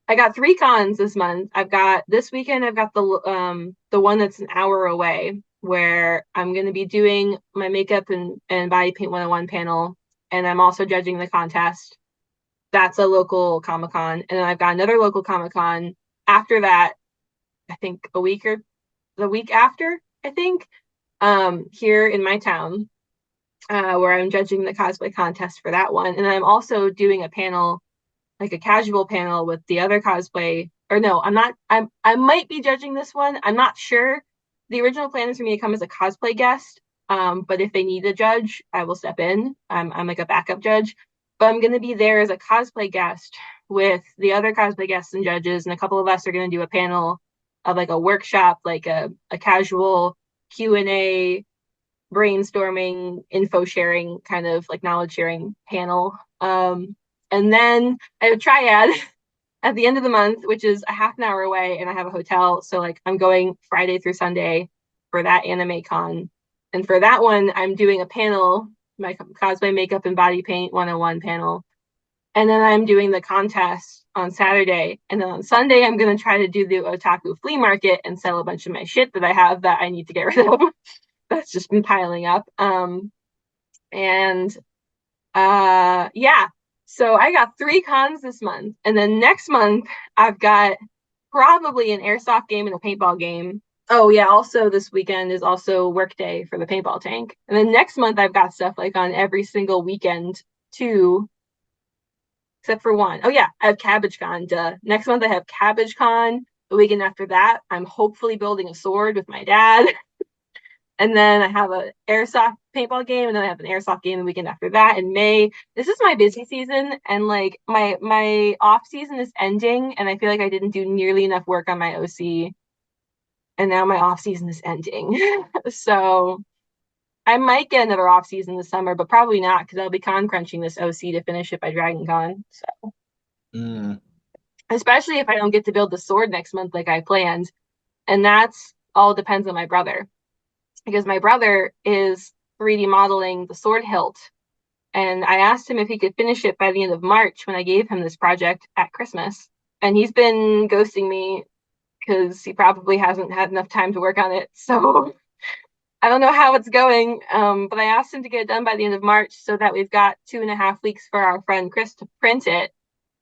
I got 3 cons this month. I've got this weekend. I've got the one that's an hour away where I'm going to be doing my makeup and body paint 101 panel, and I'm also judging the contest. That's a local Comic Con, and then I've got another local Comic Con after that. I think a week or the week after. I think here in my town where I'm judging the cosplay contest for that one, and I'm also doing a panel like a casual panel with the other cosplay or no, I'm not. I might be judging this one. I'm not sure. The original plan is for me to come as a cosplay guest. But if they need a judge, I will step in. I'm like a backup judge. But I'm going to be there as a cosplay guest with the other cosplay guests and judges, and a couple of us are going to do a panel of like a workshop, like a casual Q&A, brainstorming, info sharing, kind of like knowledge sharing panel. And then I have a triad at the end of the month, which is a half an hour away, and I have a hotel. So like I'm going Friday through Sunday for that anime con. And for that one, I'm doing a panel, my cosplay makeup and body paint 101 panel. And then I'm doing the contest on Saturday. And then on Sunday, I'm going to try to do the otaku flea market and sell a bunch of my shit that I have that I need to get rid of. That's just been piling up. Yeah. So I got 3 cons this month. And then next month, I've got probably an airsoft game and a paintball game. Oh, yeah. Also, this weekend is also work day for the paintball tank. And then next month, I've got stuff like on every single weekend, too. Except for one. Oh, yeah. I have Cabbage Con. Duh. Next month, I have Cabbage Con. The weekend after that, I'm hopefully building a sword with my dad. And then I have an airsoft paintball game, and then I have an airsoft game the weekend after that in May. This is my busy season, and like my off season is ending, and I feel like I didn't do nearly enough work on my OC, and now my off season is ending. So I might get another off season this summer, but probably not because I'll be con crunching this OC to finish it by Dragon Con. So especially if I don't get to build the sword next month like I planned, and that's all depends on my brother. Because my brother is 3D modeling the sword hilt. And I asked him if he could finish it by the end of March when I gave him this project at Christmas. And he's been ghosting me because he probably hasn't had enough time to work on it. So I don't know how it's going. But I asked him to get it done by the end of March so that we've got 2.5 weeks for our friend Chris to print it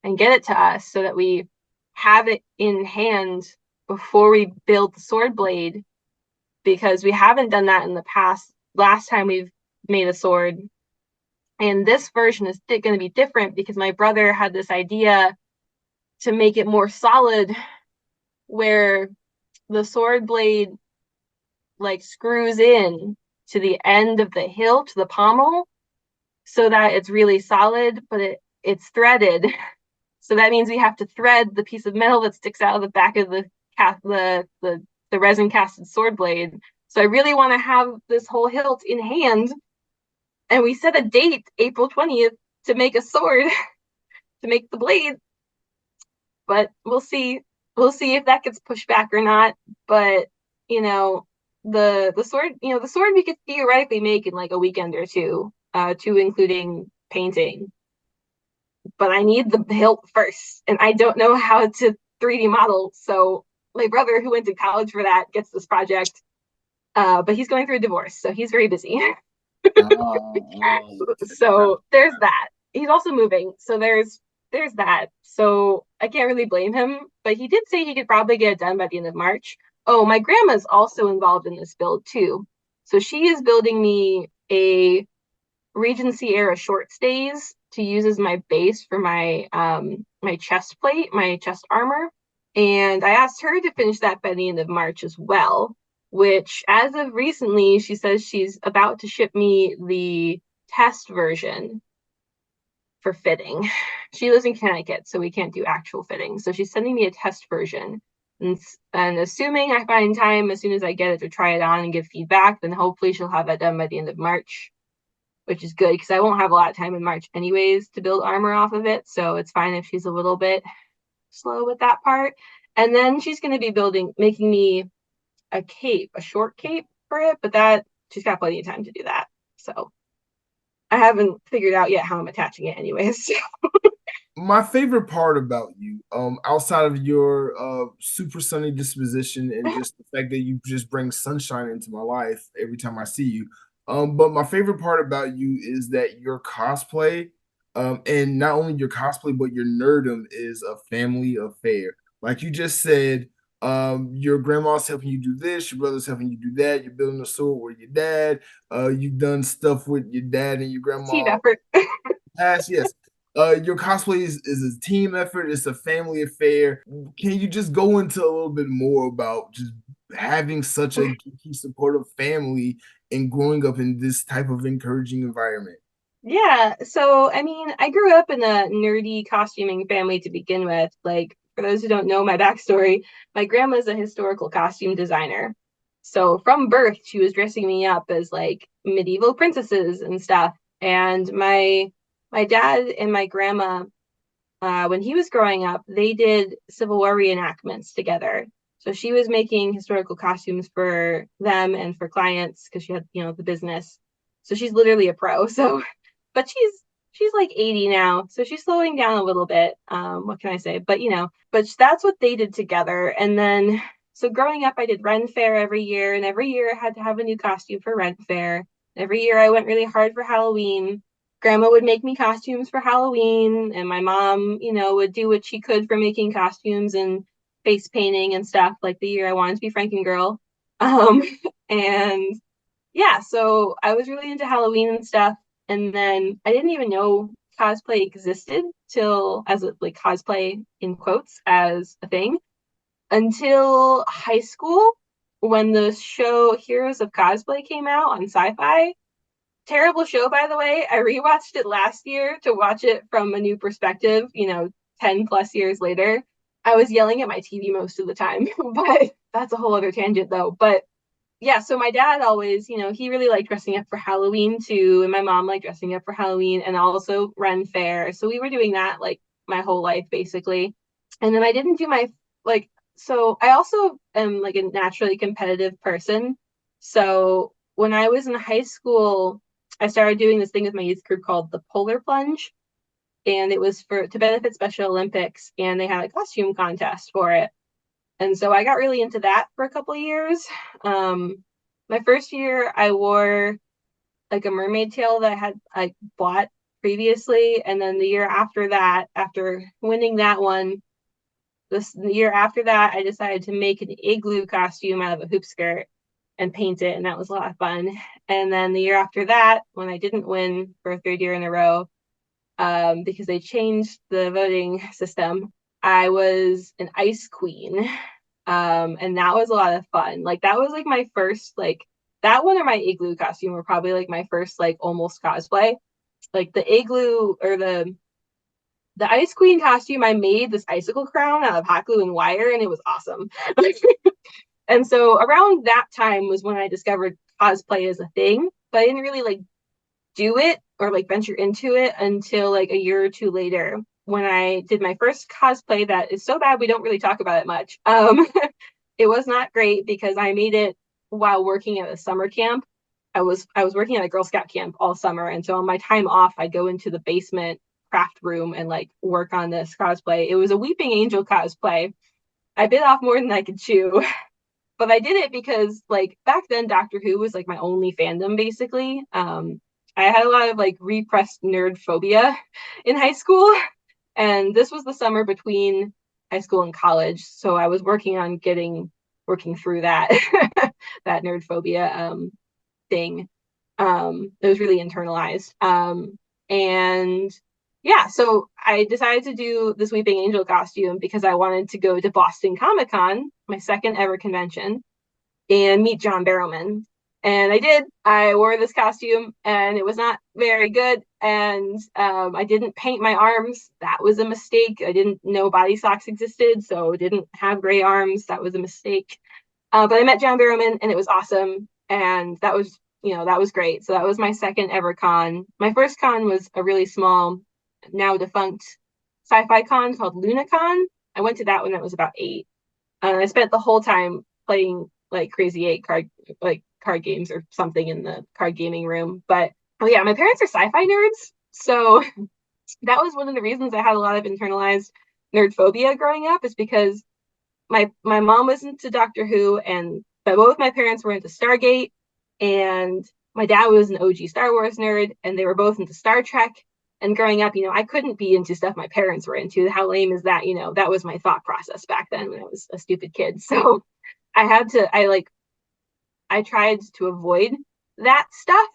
and get it to us so that we have it in hand before we build the sword blade. Because we haven't done that in the past. Last time we've made a sword. And this version is going to be different because my brother had this idea to make it more solid where the sword blade like screws in to the end of the hilt, the pommel, so that it's really solid, but it's threaded. So that means we have to thread the piece of metal that sticks out of the back of the resin casted sword blade. So I really want to have this whole hilt in hand. And we set a date, April 20th, to make a sword, to make the blade. But we'll see. We'll see if that gets pushed back or not. But, you know, the sword, the sword we could theoretically make in like a weekend or two, including painting. But I need the hilt first. And I don't know how to 3D model. So my brother, who went to college for that, gets this project, but he's going through a divorce, so he's very busy. So there's that. He's also moving, so there's that. So I can't really blame him, but he did say he could probably get it done by the end of March. Oh, my grandma's also involved in this build too. So she is building me a Regency era short stays to use as my base for my my chest plate, my chest armor. And I asked her to finish that by the end of March as well, which as of recently, she says she's about to ship me the test version for fitting. She lives in Connecticut, so we can't do actual fitting. So she's sending me a test version. And assuming I find time as soon as I get it to try it on and give feedback, then hopefully she'll have that done by the end of March, which is good because I won't have a lot of time in March anyways to build armor off of it. So it's fine if she's a little bit slow with that part. And then she's going to be making me a cape, a short cape for it, but that she's got plenty of time to do that. So I haven't figured out yet how I'm attaching it anyways. My favorite part about you, outside of your super sunny disposition and just the fact that you just bring sunshine into my life every time I see you. But my favorite part about you is that your cosplay, and not only your cosplay, but your nerdom is a family affair. Like you just said, your grandma's helping you do this, your brother's helping you do that, you're building a sword with your dad, you've done stuff with your dad and your grandma. Team effort. Yes. Your cosplay is a team effort. It's a family affair. Can you just go into a little bit more about just having such a geeky, supportive family and growing up in this type of encouraging environment? Yeah, so I mean, I grew up in a nerdy costuming family to begin with. Like, for those who don't know my backstory, my grandma's a historical costume designer. So from birth, she was dressing me up as like medieval princesses and stuff. And my dad and my grandma, when he was growing up, they did Civil War reenactments together. So she was making historical costumes for them and for clients because she had, the business. So she's literally a pro. So but she's like 80 now, so she's slowing down a little bit. What can I say? But that's what they did together. And then so growing up, I did Ren Fair every year, and every year I had to have a new costume for Ren Fair. Every year I went really hard for Halloween. Grandma would make me costumes for Halloween, and my mom, would do what she could for making costumes and face painting and stuff. Like the year I wanted to be Frankengirl. And yeah, so I was really into Halloween and stuff. And then I didn't even know cosplay existed till as a, like cosplay in quotes as a thing until high school when the show Heroes of Cosplay came out on Sci-Fi. Terrible show, by the way. I rewatched it last year to watch it from a new perspective, 10 plus years later. I was yelling at my TV most of the time, but that's a whole other tangent though. But yeah, so my dad always, he really liked dressing up for Halloween too, and my mom liked dressing up for Halloween and also Ren Fair. So we were doing that like my whole life basically. And then I didn't do my like so I also am like a naturally competitive person. So when I was in high school, I started doing this thing with my youth group called the Polar Plunge, and it was for to benefit Special Olympics, and they had a costume contest for it. And so I got really into that for a couple of years. My first year, I wore like a mermaid tail that I bought previously, and then the year after that, after winning that one, the year after that, I decided to make an igloo costume out of a hoop skirt and paint it, and that was a lot of fun. And then the year after that, when I didn't win for a third year in a row, because they changed the voting system, I was an ice queen. And that was a lot of fun. Like that was like my first like that one or my igloo costume were probably like my first like almost cosplay. Like the igloo or the ice queen costume, I made this icicle crown out of hot glue and wire, and it was awesome. And so around that time was when I discovered cosplay as a thing, but I didn't really like do it or like venture into it until like a year or two later when I did my first cosplay that is so bad we don't really talk about it much. It was not great because I made it while working at a summer camp. I was working at a Girl Scout camp all summer, and so on my time off, I'd go into the basement craft room and like work on this cosplay. It was a Weeping Angel cosplay. I bit off more than I could chew, but I did it because like back then Doctor Who was like my only fandom basically. I had a lot of like repressed nerd phobia in high school, and this was the summer between high school and college, so I was working through that that nerd phobia thing. It was really internalized. And yeah, so I decided to do this Weeping Angel costume because I wanted to go to Boston Comic Con, my second ever convention, and meet John Barrowman. And I did. I wore this costume, and it was not very good. And I didn't paint my arms. That was a mistake. I didn't know body socks existed, so didn't have gray arms. That was a mistake. But I met John Barrowman, and it was awesome. And that was great. So that was my second ever con. My first con was a really small, now defunct sci-fi con called LunaCon. I went to that when I was about 8. And I spent the whole time playing like Crazy 8 card games or something in the card gaming room. But oh yeah, my parents are sci-fi nerds. So that was one of the reasons I had a lot of internalized nerd phobia growing up, is because my mom was into Doctor Who, and but both my parents were into Stargate, and my dad was an OG Star Wars nerd, and they were both into Star Trek. And growing up, I couldn't be into stuff my parents were into. How lame is that? That was my thought process back then when I was a stupid kid. So I tried to avoid that stuff.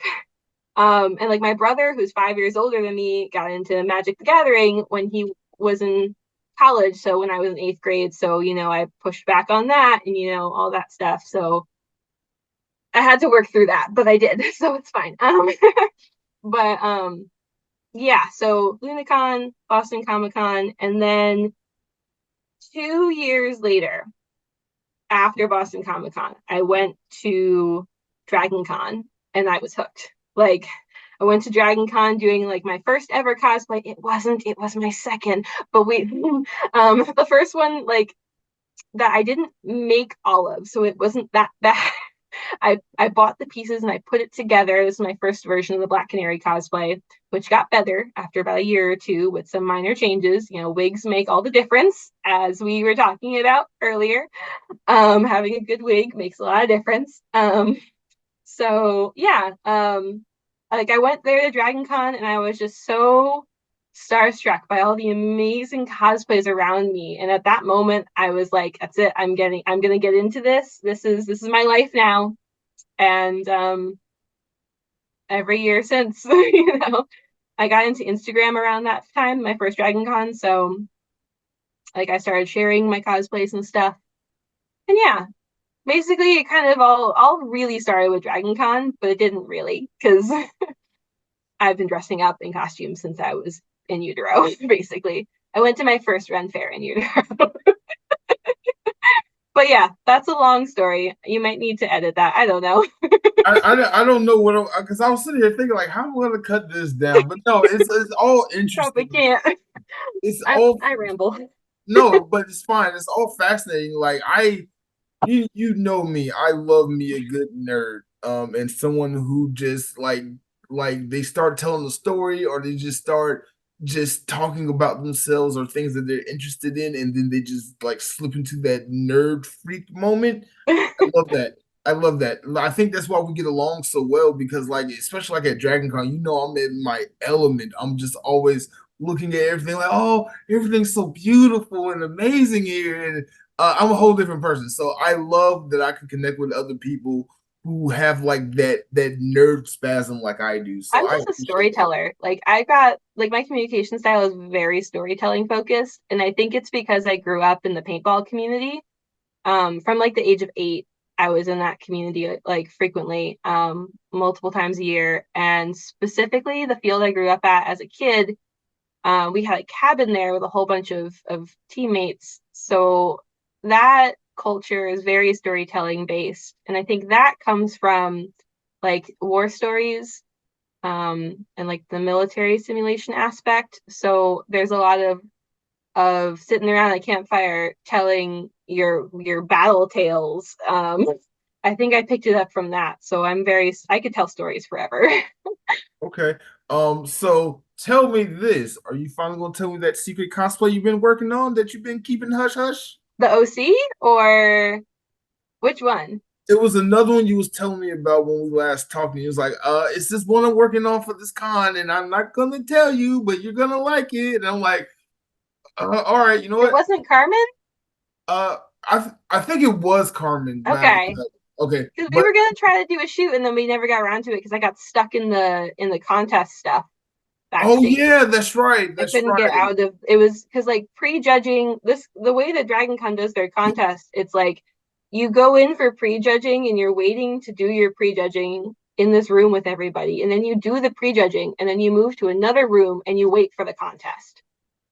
And like my brother, who's 5 years older than me, got into Magic the Gathering when he was in college. So when I was in 8th grade, so I pushed back on that and all that stuff. So I had to work through that, but I did, so it's fine. But yeah, so LunaCon, Boston Comic Con, and then 2 years later, after Boston Comic Con, I went to Dragon Con and I was hooked. Like, I went to Dragon Con doing like my first ever cosplay. It was my second, but the first one, like, that I didn't make all of, so it wasn't that bad. I bought the pieces and I put it together. This is my first version of the Black Canary cosplay, which got better after about a year or two with some minor changes. Wigs make all the difference, as we were talking about earlier. Having a good wig makes a lot of difference. So yeah, like I went there to Dragon Con and I was just so starstruck by all the amazing cosplays around me. And at that moment, I was like, "That's it. I'm gonna get into this. This is my life now." And every year since, I got into Instagram around that time, my first Dragon Con. So like I started sharing my cosplays and stuff. And yeah, basically it kind of all really started with Dragon Con, but it didn't really, because I've been dressing up in costumes since I was in utero, basically. I went to my first Ren Fair in utero. But yeah, that's a long story. You might need to edit that. I don't know. I don't know what, because I was sitting here thinking like, how am I gonna cut this down? But no, it's all Probably interesting. can't. It's I all I ramble. no, but it's fine. It's all fascinating. Like you know me. I love me a good nerd. And someone who just like they start telling a story, or they just start just talking about themselves or things that they're interested in, and then they just like slip into that nerd freak moment. I love that. I love that. I think that's why we get along so well, because like, especially like at Dragon Con, I'm in my element. I'm just always looking at everything like, oh, everything's so beautiful and amazing here. And I'm a whole different person. So I love that I can connect with other people who have like that nerd spasm like I do. So I'm I just a appreciate that. storyteller. Like I got like my communication style is very storytelling focused, and I think it's because I grew up in the paintball community. From like the age of 8, I was in that community like frequently, multiple times a year. And specifically the field I grew up at as a kid, we had a cabin there with a whole bunch of teammates. So that culture is very storytelling based. And I think that comes from like war stories, and like the military simulation aspect. So there's a lot of sitting around a campfire telling your battle tales. I think I picked it up from that. So I could tell stories forever. Okay. So tell me this. Are you finally gonna tell me that secret cosplay you've been working on that you've been keeping hush hush? The OC or which one? It was another one you was telling me about when we last talked. And you was like, it's this one I'm working on for this con, and I'm not gonna tell you, but you're gonna like it. And I'm like, all right, you know It what? wasn't Carmen? Uh, I think it was Carmen. Matter of Okay. fact. Okay, Because we but were gonna try to do a shoot and then we never got around to it because I got stuck in the contest stuff oh backstage. yeah, that's right. I That's couldn't get right. out of it. Was because like prejudging this, the way that Dragon Con does their contest, it's like you go in for prejudging and you're waiting to do your prejudging in this room with everybody, and then you do the prejudging and then you move to another room and you wait for the contest.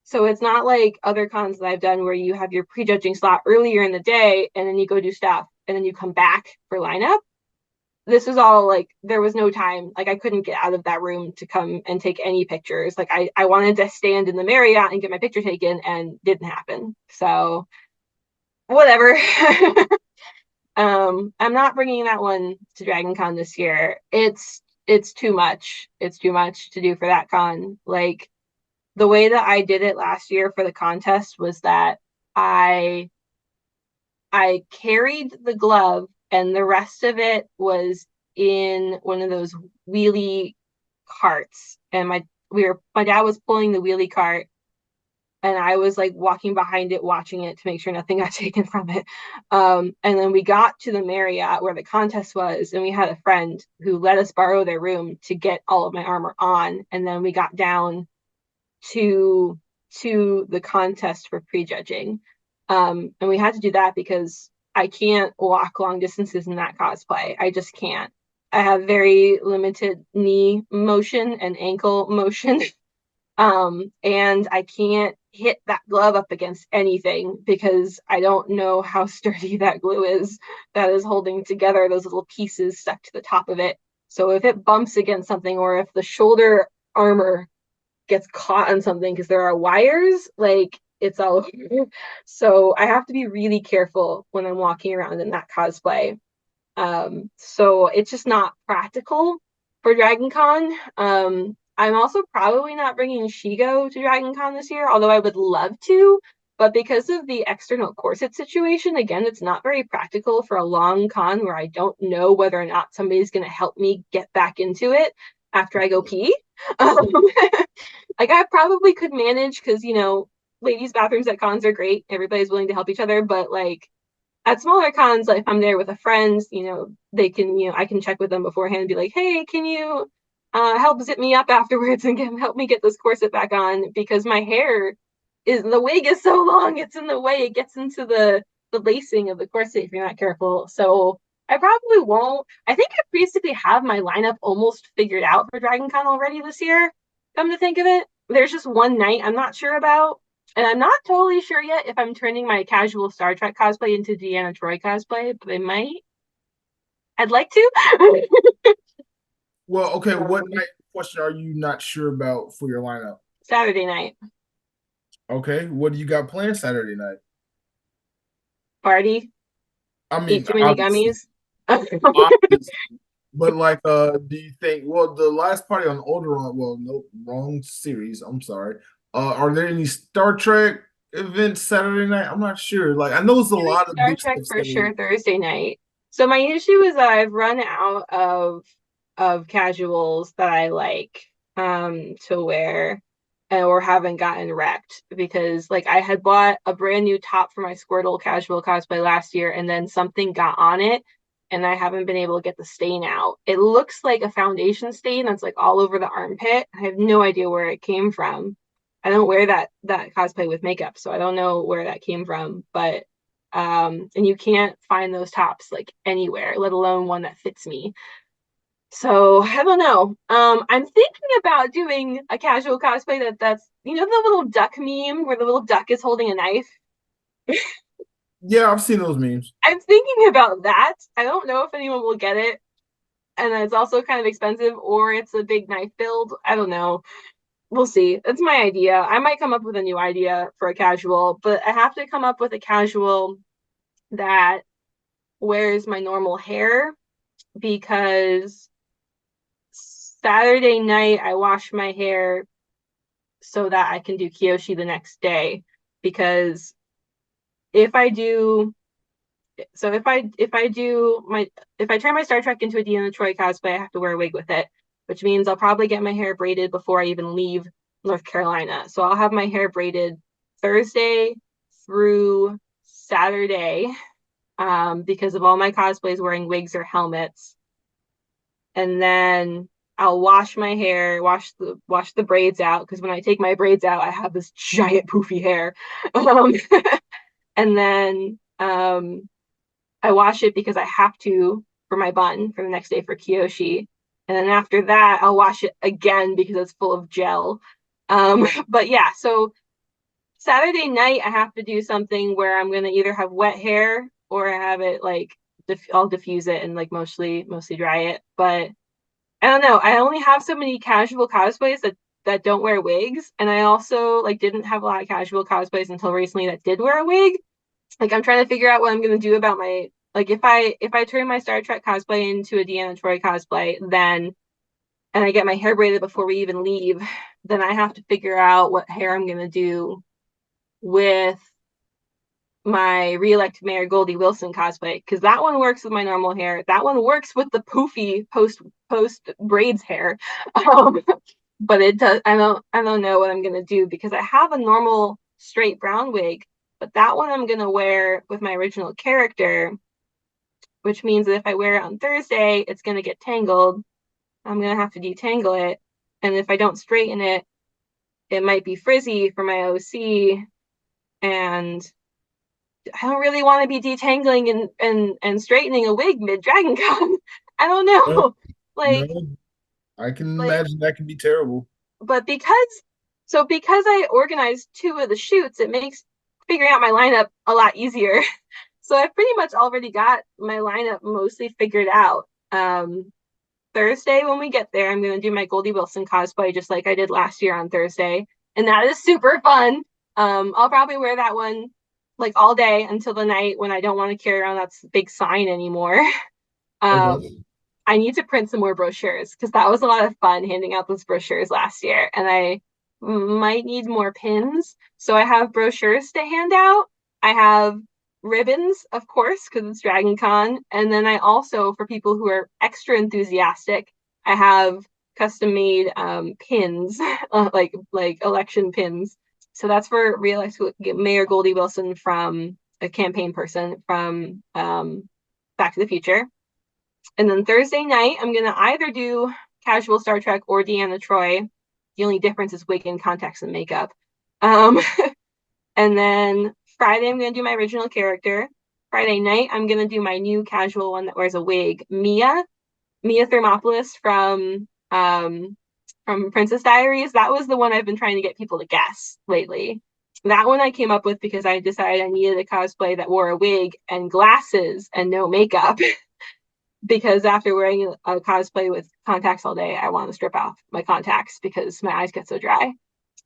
So it's not like other cons that I've done where you have your prejudging slot earlier in the day and then you go do stuff and then you come back for lineup. This is all like there was no time. Like I couldn't get out of that room to come and take any pictures. Like I wanted to stand in the Marriott and get my picture taken and didn't happen. So whatever. I'm not bringing that one to Dragon Con this year. It's too much. It's too much to do for that con. Like the way that I did it last year for the contest was that I I carried the glove and the rest of it was in one of those wheelie carts. And my dad was pulling the wheelie cart and I was like walking behind it, watching it to make sure nothing got taken from it. And then we got to the Marriott where the contest was, and we had a friend who let us borrow their room to get all of my armor on. And then we got down to the contest for prejudging. And we had to do that because I can't walk long distances in that cosplay. I just can't. I have very limited knee motion and ankle motion. And I can't hit that glove up against anything because I don't know how sturdy that glue is that is holding together those little pieces stuck to the top of it. So if it bumps against something, or if the shoulder armor gets caught on something because there are wires, like, it's all over. So I have to be really careful when I'm walking around in that cosplay. So it's just not practical for Dragon Con. I'm also probably not bringing Shigo to Dragon Con this year, although I would love to. But because of the external corset situation, again, it's not very practical for a long con where I don't know whether or not somebody's going to help me get back into it after I go pee. Like, I probably could manage because, you know, ladies' bathrooms at cons are great. Everybody's willing to help each other. But, like, at smaller cons, like if I'm there with a friend, you know, they can, you know, I can check with them beforehand and be like, hey, can you help zip me up afterwards and help me get this corset back on, because my hair the wig is so long, it's in the way, it gets into the lacing of the corset if you're not careful. So I probably won't. I think I basically have my lineup almost figured out for Dragon Con already this year, come to think of it. There's just one night I'm not sure about. And I'm not totally sure yet if I'm turning my casual Star Trek cosplay into Deanna Troi cosplay, but I might. I'd like to. Well, okay, what night question are you not sure about for your lineup? Saturday night. Okay, what do you got planned Saturday night? Party. I Eat mean, too many obviously, gummies. obviously, but like, do you think? Well, the last party on Oderon. Well, no, wrong series. I'm sorry. Are there any Star Trek events Saturday night? I'm not sure. Like, I know it's a lot of Star big Trek stuff for Saturday. sure Thursday night. So my issue is that I've run out of casuals that I like to wear, or haven't gotten wrecked, because like I had bought a brand new top for my Squirtle casual cosplay last year, and then something got on it and I haven't been able to get the stain out. It looks like a foundation stain that's like all over the armpit. I have no idea where it came from. I don't wear that cosplay with makeup, so I don't know where that came from. But and you can't find those tops like anywhere, let alone one that fits me. So I don't know. I'm thinking about doing a casual cosplay that's, you know, the little duck meme where the little duck is holding a knife. Yeah, I've seen those memes. I'm thinking about that. I don't know if anyone will get it, and it's also kind of expensive, or it's a big knife build. I don't know. We'll see. That's my idea. I might come up with a new idea for a casual, but I have to come up with a casual that wears my normal hair, because Saturday night I wash my hair so that I can do Kyoshi the next day. Because if I do so if I do my if I turn my Star Trek into a Deanna Troi cosplay, I have to wear a wig with it, which means I'll probably get my hair braided before I even leave North Carolina. So I'll have my hair braided Thursday through Saturday, because of all my cosplays wearing wigs or helmets. And then I'll wash my hair, wash the braids out, because when I take my braids out, I have this giant poofy hair. And then I wash it because I have to for my bun for the next day for Kyoshi. And then after that, I'll wash it again because it's full of gel. But yeah, so Saturday night, I have to do something where I'm going to either have wet hair or have it like, I'll diffuse it and like mostly dry it. But I don't know. I only have so many casual cosplays that don't wear wigs. And I also like didn't have a lot of casual cosplays until recently that did wear a wig. Like, I'm trying to figure out what I'm gonna do about my, like, if I turn my Star Trek cosplay into a Deanna Troi cosplay, then and I get my hair braided before we even leave, then I have to figure out what hair I'm gonna do with my reelect Mayor Goldie Wilson cosplay, because that one works with my normal hair. That one works with the poofy post braids hair. But it does. I don't know what I'm gonna do, because I have a normal straight brown wig, but that one I'm gonna wear with my original character, which means that if I wear it on Thursday, it's gonna get tangled. I'm gonna have to detangle it, and if I don't straighten it, it might be frizzy for my OC, and I don't really want to be detangling and straightening a wig mid Dragon Con. I don't No, know. Like no, I can like imagine that can be terrible. but because I organized 2 of the shoots, it makes figuring out my lineup a lot easier. So I've pretty much already got my lineup mostly figured out. Thursday when we get there, I'm gonna do my Goldie Wilson cosplay just like I did last year on Thursday, and that is super fun. I'll probably wear that one like all day until the night when I don't want to carry around that big sign anymore. Okay. I need to print some more brochures because that was a lot of fun handing out those brochures last year, and I might need more pins. So I have brochures to hand out. I have ribbons, of course, because it's Dragon Con, and then I also, for people who are extra enthusiastic, I have custom made pins, like election pins. So that's for Mayor Goldie Wilson from a campaign person from Back to the Future. And then Thursday night, I'm going to either do casual Star Trek or Deanna Troi. The only difference is wig and contacts and makeup. Um, and then Friday, I'm going to do my original character. Friday night, I'm going to do my new casual one that wears a wig, Mia Thermopolis from Princess Diaries. That was the one I've been trying to get people to guess lately. That one I came up with because I decided I needed a cosplay that wore a wig and glasses and no makeup. Because after wearing a cosplay with contacts all day, I want to strip off my contacts because my eyes get so dry.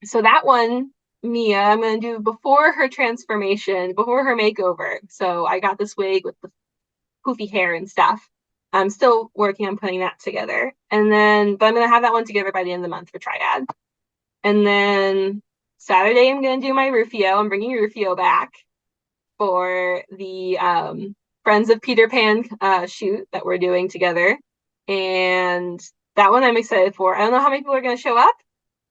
So that one, Mia, I'm going to do before her transformation, before her makeover. So I got this wig with the poofy hair and stuff. I'm still working on putting that together. But I'm going to have that one together by the end of the month for Triad. And then Saturday, I'm going to do my Rufio. I'm bringing Rufio back for the Friends of Peter Pan shoot that we're doing together. And that one I'm excited for. I don't know how many people are going to show up,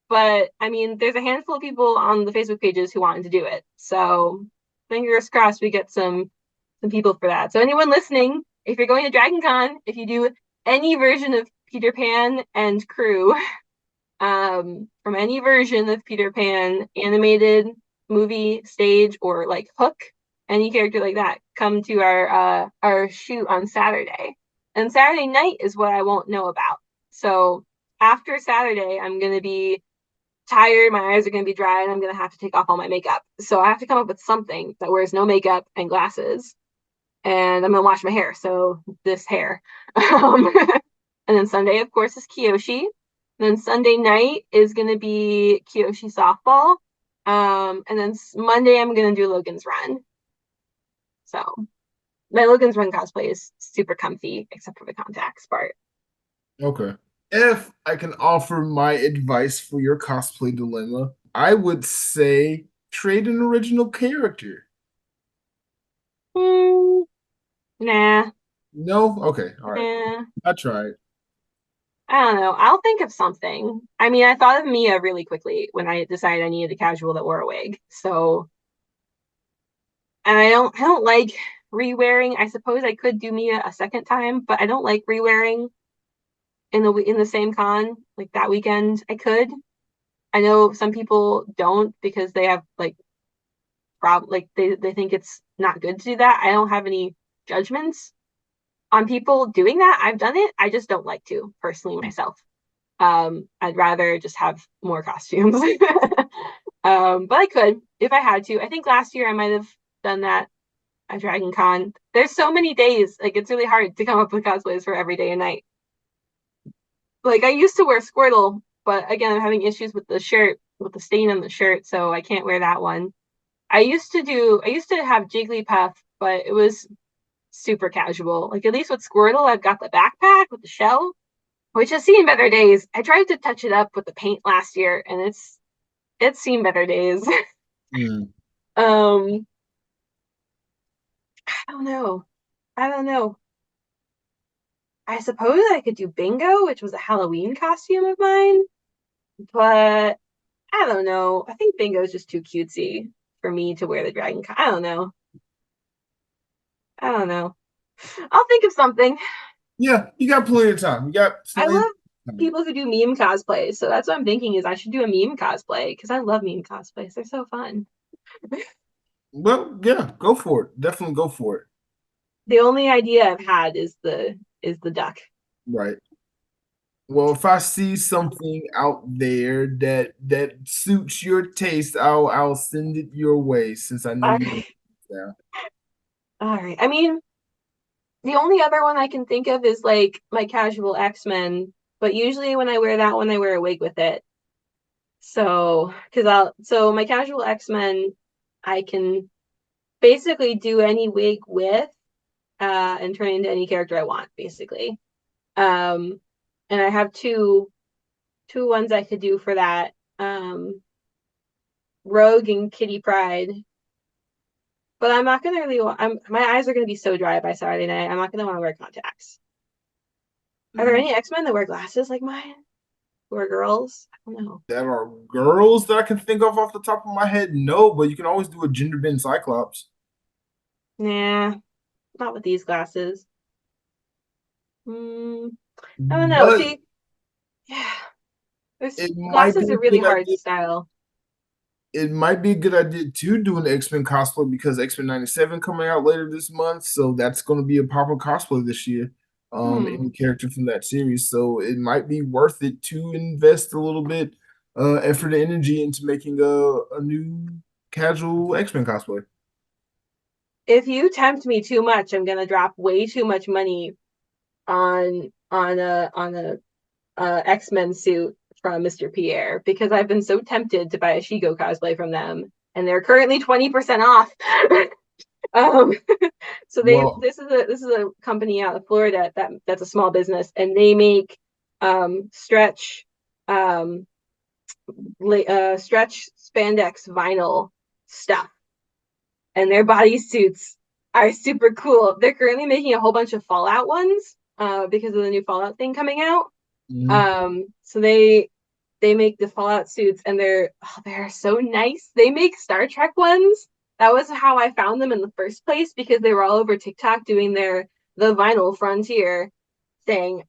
but I mean, there's a handful of people on the Facebook pages who wanted to do it. So fingers crossed we get some people for that. So anyone listening, if you're going to Dragon Con, if you do any version of Peter Pan and crew, from any version of Peter Pan, animated, movie, stage, or like Hook, any character like that, come to our shoot on Saturday. And Saturday night is what I won't know about. So after Saturday, I'm gonna be tired, my eyes are gonna be dry, and I'm gonna have to take off all my makeup. So I have to come up with something that wears no makeup and glasses. And I'm gonna wash my hair. So this hair. And then Sunday, of course, is Kyoshi. And then Sunday night is gonna be Kyoshi softball. And then Monday I'm gonna do Logan's Run. So my Logan's Run cosplay is super comfy, except for the contacts part. Okay. If I can offer my advice for your cosplay dilemma, I would say trade an original character. Nah, No? Okay. All right. nah. I tried. I don't know. I'll think of something. I mean, I thought of Mia really quickly when I decided I needed a casual that wore a wig. So, and I don't like re-wearing. I suppose I could do Mia a second time, but I don't like re-wearing in the same con like that weekend. I could. I know some people don't because they have like they think it's not good to do that. I don't have any judgments on people doing that. I've done it. I just don't like to personally myself. I'd rather just have more costumes. But I could if I had to. I think last year I might have done that at Dragon Con. There's so many days, like it's really hard to come up with cosplays for every day and night. Like I used to wear Squirtle, but again, I'm having issues with the shirt, with the stain on the shirt, so I can't wear that one. I used to have Jigglypuff, but it was super casual. Like at least with Squirtle, I've got the backpack with the shell, which has seen better days. I tried to touch it up with the paint last year, and it's seen better days. Mm. um, I don't know. I don't know. I suppose I could do Bingo, which was a Halloween costume of mine, but I don't know. I think Bingo is just too cutesy for me to wear the dragon. I don't know. I don't know. I'll think of something. Yeah, you got plenty of time. You got I plenty of love time. people who do meme cosplays, so that's what I'm thinking is I should do a meme cosplay because I love meme cosplays. They're so fun. Well, yeah, go for it. Definitely go for it. The only idea I've had is the duck. Right. Well, if I see something out there that suits your taste, I'll send it your way since I know All you know. right. Yeah. All right. I mean, the only other one I can think of is like my casual X-Men, but usually when I wear that one, I wear a wig with it. So, so my casual X-Men, I can basically do any wig with, and turn into any character I want, basically. Um, and I have two ones I could do for that. Rogue and Kitty Pride. But I'm not gonna really my eyes are gonna be so dry by Saturday night. I'm not gonna want to wear contacts. Are there any X-Men that wear glasses like mine? Who are girls? I don't know. That are girls that I can think of off the top of my head. No, but you can always do a gender bend Cyclops. Nah, not with these glasses. Mm, I don't know. But See, yeah, there's it might be glasses a are really good hard to idea. style. It might be a good idea to do an X-Men cosplay because X-Men 97 coming out later this month. So that's going to be a popular cosplay this year. Any Hmm. character from that series. So it might be worth it to invest a little bit effort and energy into making a new casual X-Men cosplay. If you tempt me too much, I'm gonna drop way too much money on a X-Men suit from Mr. Pierre because I've been so tempted to buy a Shigo cosplay from them, and they're currently 20% off. um, so Well, this is a company out of Florida that's a small business, and they make stretch um stretch spandex vinyl stuff, and their bodysuits are super cool. They're currently making a whole bunch of Fallout ones because of the new Fallout thing coming out. mhm. So they make the Fallout suits, and they're so nice. They make Star Trek ones. That was how I found them in the first place because they were all over TikTok doing the vinyl frontier thing.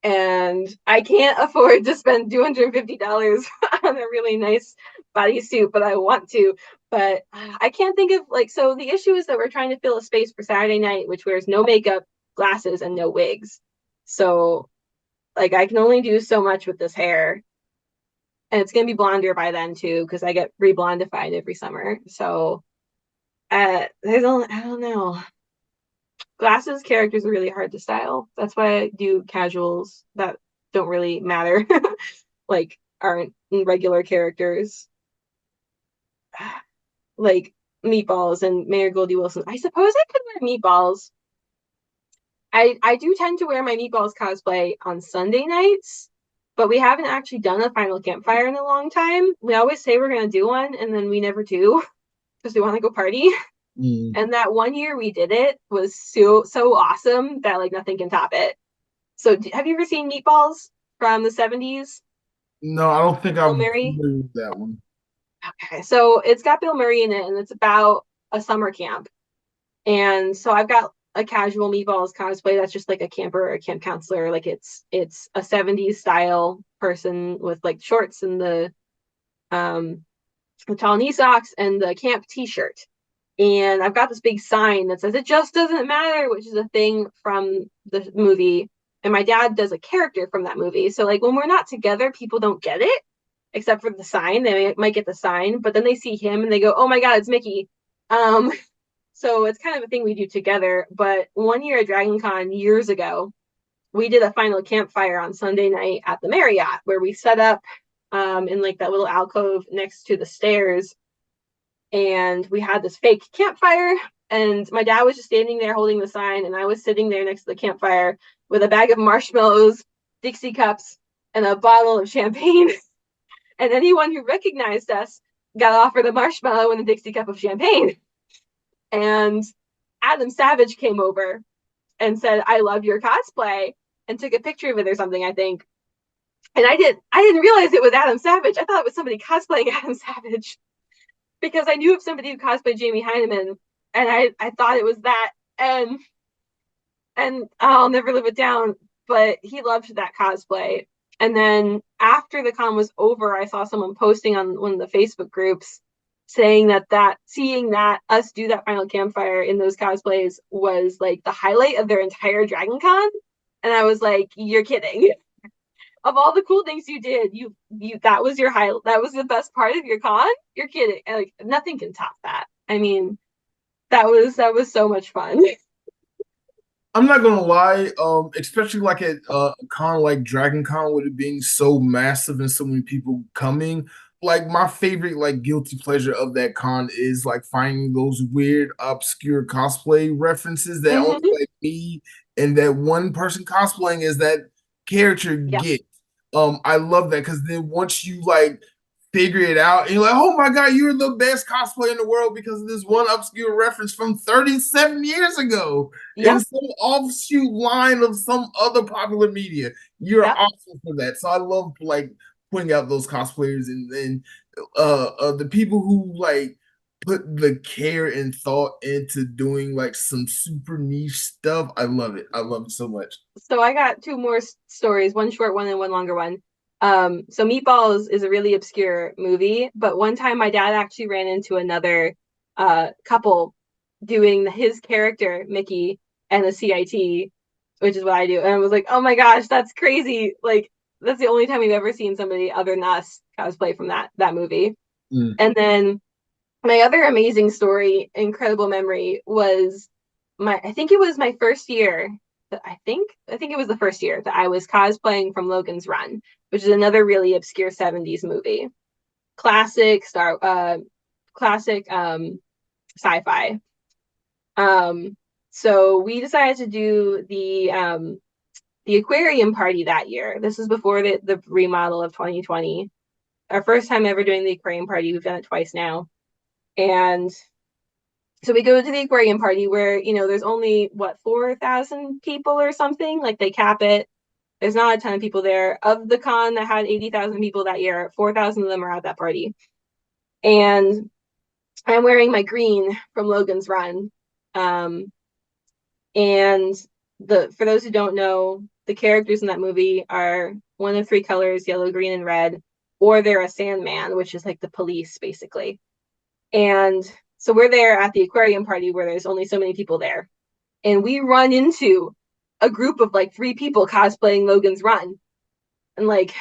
And I can't afford to spend $250 on a really nice bodysuit, but I want to. But I can't think of like so the issue is that we're trying to fill a space for Saturday night, which wears no makeup, glasses, and no wigs. So like I can only do so much with this hair. And it's gonna be blonder by then too, because I get reblondified every summer. So I don't know. Glasses characters are really hard to style. That's why I do casuals that don't really matter, like aren't regular characters, like Meatballs and Mayor Goldie Wilson. I suppose I could wear Meatballs. I do tend to wear my Meatballs cosplay on Sunday nights, but we haven't actually done a final campfire in a long time. We always say we're gonna do one, and then we never do because we want to go party. Mm. And that one year we did it was so awesome that like nothing can top it. So have you ever seen Meatballs from the 70s? No, I don't think Bill I'm Murray? familiar with that one. Okay. So it's got Bill Murray in it, and it's about a summer camp. And so I've got a casual Meatballs cosplay that's just like a camper or a camp counselor. Like it's a 70s style person with like shorts and um the tall knee socks and the camp t-shirt. And I've got this big sign that says it just doesn't matter, which is a thing from the movie. And my dad does a character from that movie. So like when we're not together, people don't get it, except for the sign. They might get the sign, but then they see him and they go, "Oh my God, it's Mickey." Um, so it's kind of a thing we do together. But one year at Dragon Con years ago, we did a final campfire on Sunday night at the Marriott where we set up in like that little alcove next to the stairs, and we had this fake campfire, and my dad was just standing there holding the sign, and I was sitting there next to the campfire with a bag of marshmallows, Dixie cups, and a bottle of champagne. And anyone who recognized us got offered a marshmallow and a Dixie cup of champagne. And Adam Savage came over and said, "I love your cosplay," and took a picture of it or something, I think. And I didn't realize it was Adam Savage. I thought it was somebody cosplaying Adam Savage because I knew of somebody who cosplayed Jamie Heineman, and I thought it was that. And I'll never live it down. But he loved that cosplay. And then after the con was over, I saw someone posting on one of the Facebook groups saying that seeing that us do that final campfire in those cosplays was like the highlight of their entire Dragon Con. And I was like, you're kidding. Of all the cool things you did, you that was your highlight. That was the best part of your con. You're kidding. Like nothing can top that. I mean, that was so much fun. I'm not gonna lie, especially like at a con like Dragon Con with it being so massive and so many people coming. Like my favorite like guilty pleasure of that con is like finding those weird obscure cosplay references that only Mm-hmm. like me and that one person cosplaying as that character Yeah. get. I love that because then once you like figure it out and you're like, oh my god, you're the best cosplay in the world because of this one obscure reference from 37 years ago in Yep. some offshoot line of some other popular media. You're Yep. awesome for that. So I love like putting out those cosplayers and the people who like put the care and thought into doing like some super niche stuff. I love it. I love it so much. So I got two more stories, one short one and one longer one. So Meatballs is a really obscure movie, but one time my dad actually ran into another couple doing his character, Mickey, and the CIT, which is what I do. And I was like, oh my gosh, that's crazy. Like, that's the only time we've ever seen somebody other than us cosplay from that movie. Mm. And then my other amazing story, incredible memory, was I think it was my first year. I think it was the first year that I was cosplaying from Logan's Run, which is another really obscure 70s movie. Classic classic sci-fi. So we decided to do the aquarium party that year. This is before the remodel of 2020. Our first time ever doing the aquarium party. We've done it twice now. And so we go to the aquarium party where, there's only, 4,000 people or something? Like they cap it. There's not a ton of people there. Of the con that had 80,000 people that year, 4,000 of them are at that party. And I'm wearing my green from Logan's Run. And for those who don't know, the characters in that movie are one of three colors, yellow, green, and red, or they're a Sandman, which is like the police, basically. And so we're there at the aquarium party where there's only so many people there. And we run into a group of like three people cosplaying Logan's Run. And like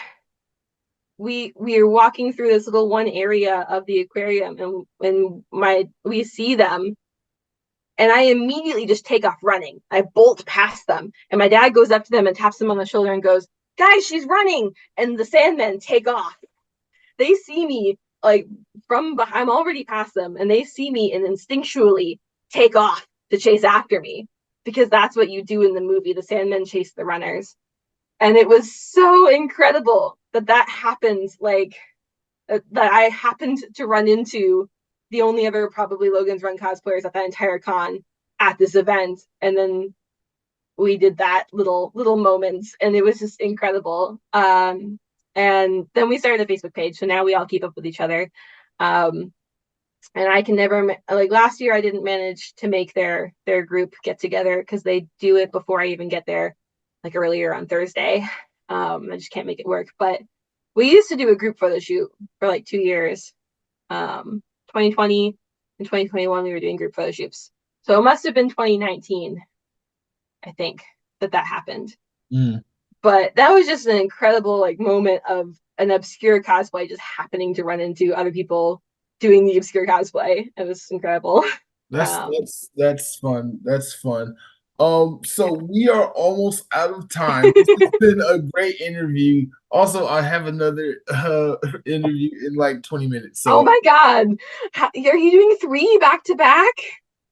we are walking through this little one area of the aquarium and we see them. And I immediately just take off running. I bolt past them. And my dad goes up to them and taps them on the shoulder and goes, guys, she's running. And the Sandmen take off. They see me like from behind, I'm already past them, and they see me and instinctually take off to chase after me because that's what you do in the movie. The Sandmen chase the runners. And it was so incredible that happened, like that I happened to run into the only other probably Logan's Run cosplayers at that entire con at this event. And then we did that little moments, and it was just incredible. And then we started a Facebook page, so now we all keep up with each other. And I can never, like last year I didn't manage to make their group get together because they do it before I even get there, like earlier on Thursday. I just can't make it work. But we used to do a group photo shoot for like 2 years. 2020 and 2021 we were doing group photo shoots. So it must have been 2019, I think, that happened. Mm. But that was just an incredible like moment of an obscure cosplay just happening to run into other people doing the obscure cosplay. It was incredible. That's fun. That's fun. So we are almost out of time. This has been a great interview. Also, I have another interview in like 20 minutes. Oh So my god. Are you doing 3 back to back?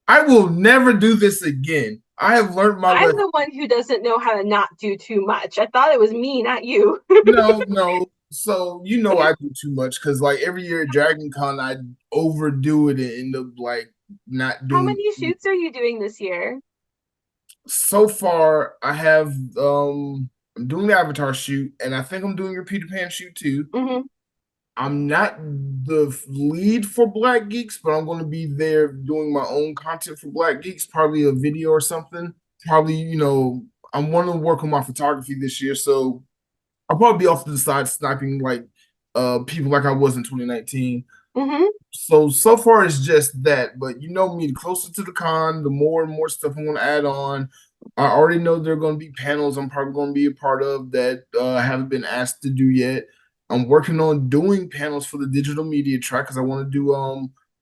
I will never do this again. I have learned my I'm lesson. the one who doesn't know how to not do too much. I thought it was me, not you. No. So I do too much because like every year at Dragon Con I overdo it and end up like not How doing. many shoots are you doing this year? So far I have I'm doing the Avatar shoot, and I think I'm doing your Peter Pan shoot too. Mm-hmm. I'm not the lead for Black Geeks, but I'm going to be there doing my own content for Black Geeks, probably a video or something. Probably, I'm wanting to work on my photography this year, so I'll probably be off to the side sniping like people like I was in 2019. Mm-hmm. So far it's just that, but you know me, the closer to the con, the more and more stuff I'm going to add on. I already know there are going to be panels I'm probably going to be a part of that I haven't been asked to do yet. I'm working on doing panels for the digital media track because I want to do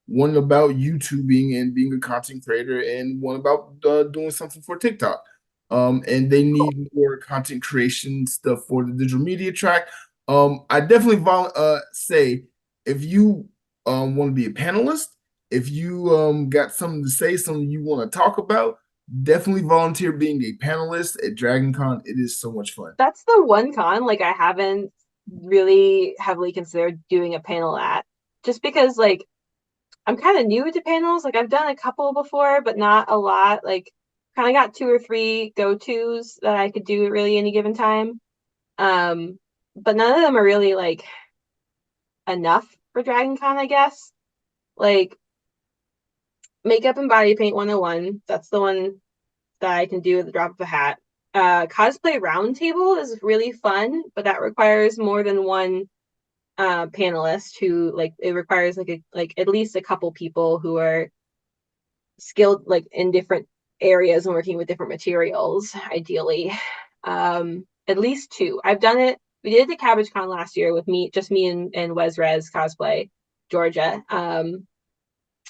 one about YouTubing and being a content creator, and one about doing something for TikTok. And they need more content creation stuff for the digital media track. I definitely say if you want to be a panelist, if you got something to say, something you want to talk about, definitely volunteer being a panelist at Dragon Con. It is so much fun. That's the one con like I haven't really heavily considered doing a panel at, just because like I'm kind of new to panels. Like I've done a couple before, but not a lot. Like kind of got 2 or 3 go-tos that I could do at really any given time. But none of them are really like enough for Dragon Con, I guess. Like makeup and body paint 101, that's the one that I can do at the drop of a hat. Cosplay roundtable is really fun, but that requires more than one panelist who like it requires like at least a couple people who are skilled like in different areas and working with different materials, ideally. At least 2. I've done it. We did the Cabbage Con last year with just me and Wesrez Cosplay, Georgia.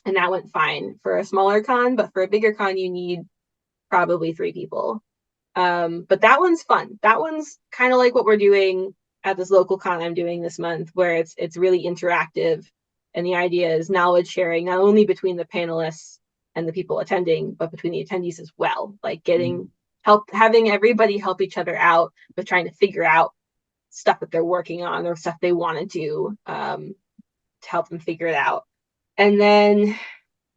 And that went fine for a smaller con, but for a bigger con, you need probably 3 people. But that one's fun. That one's kind of like what we're doing at this local con I'm doing this month, where it's really interactive, and the idea is knowledge sharing, not only between the panelists and the people attending, but between the attendees as well. Like getting help, having everybody help each other out with trying to figure out stuff that they're working on or stuff they want to do, to help them figure it out. And then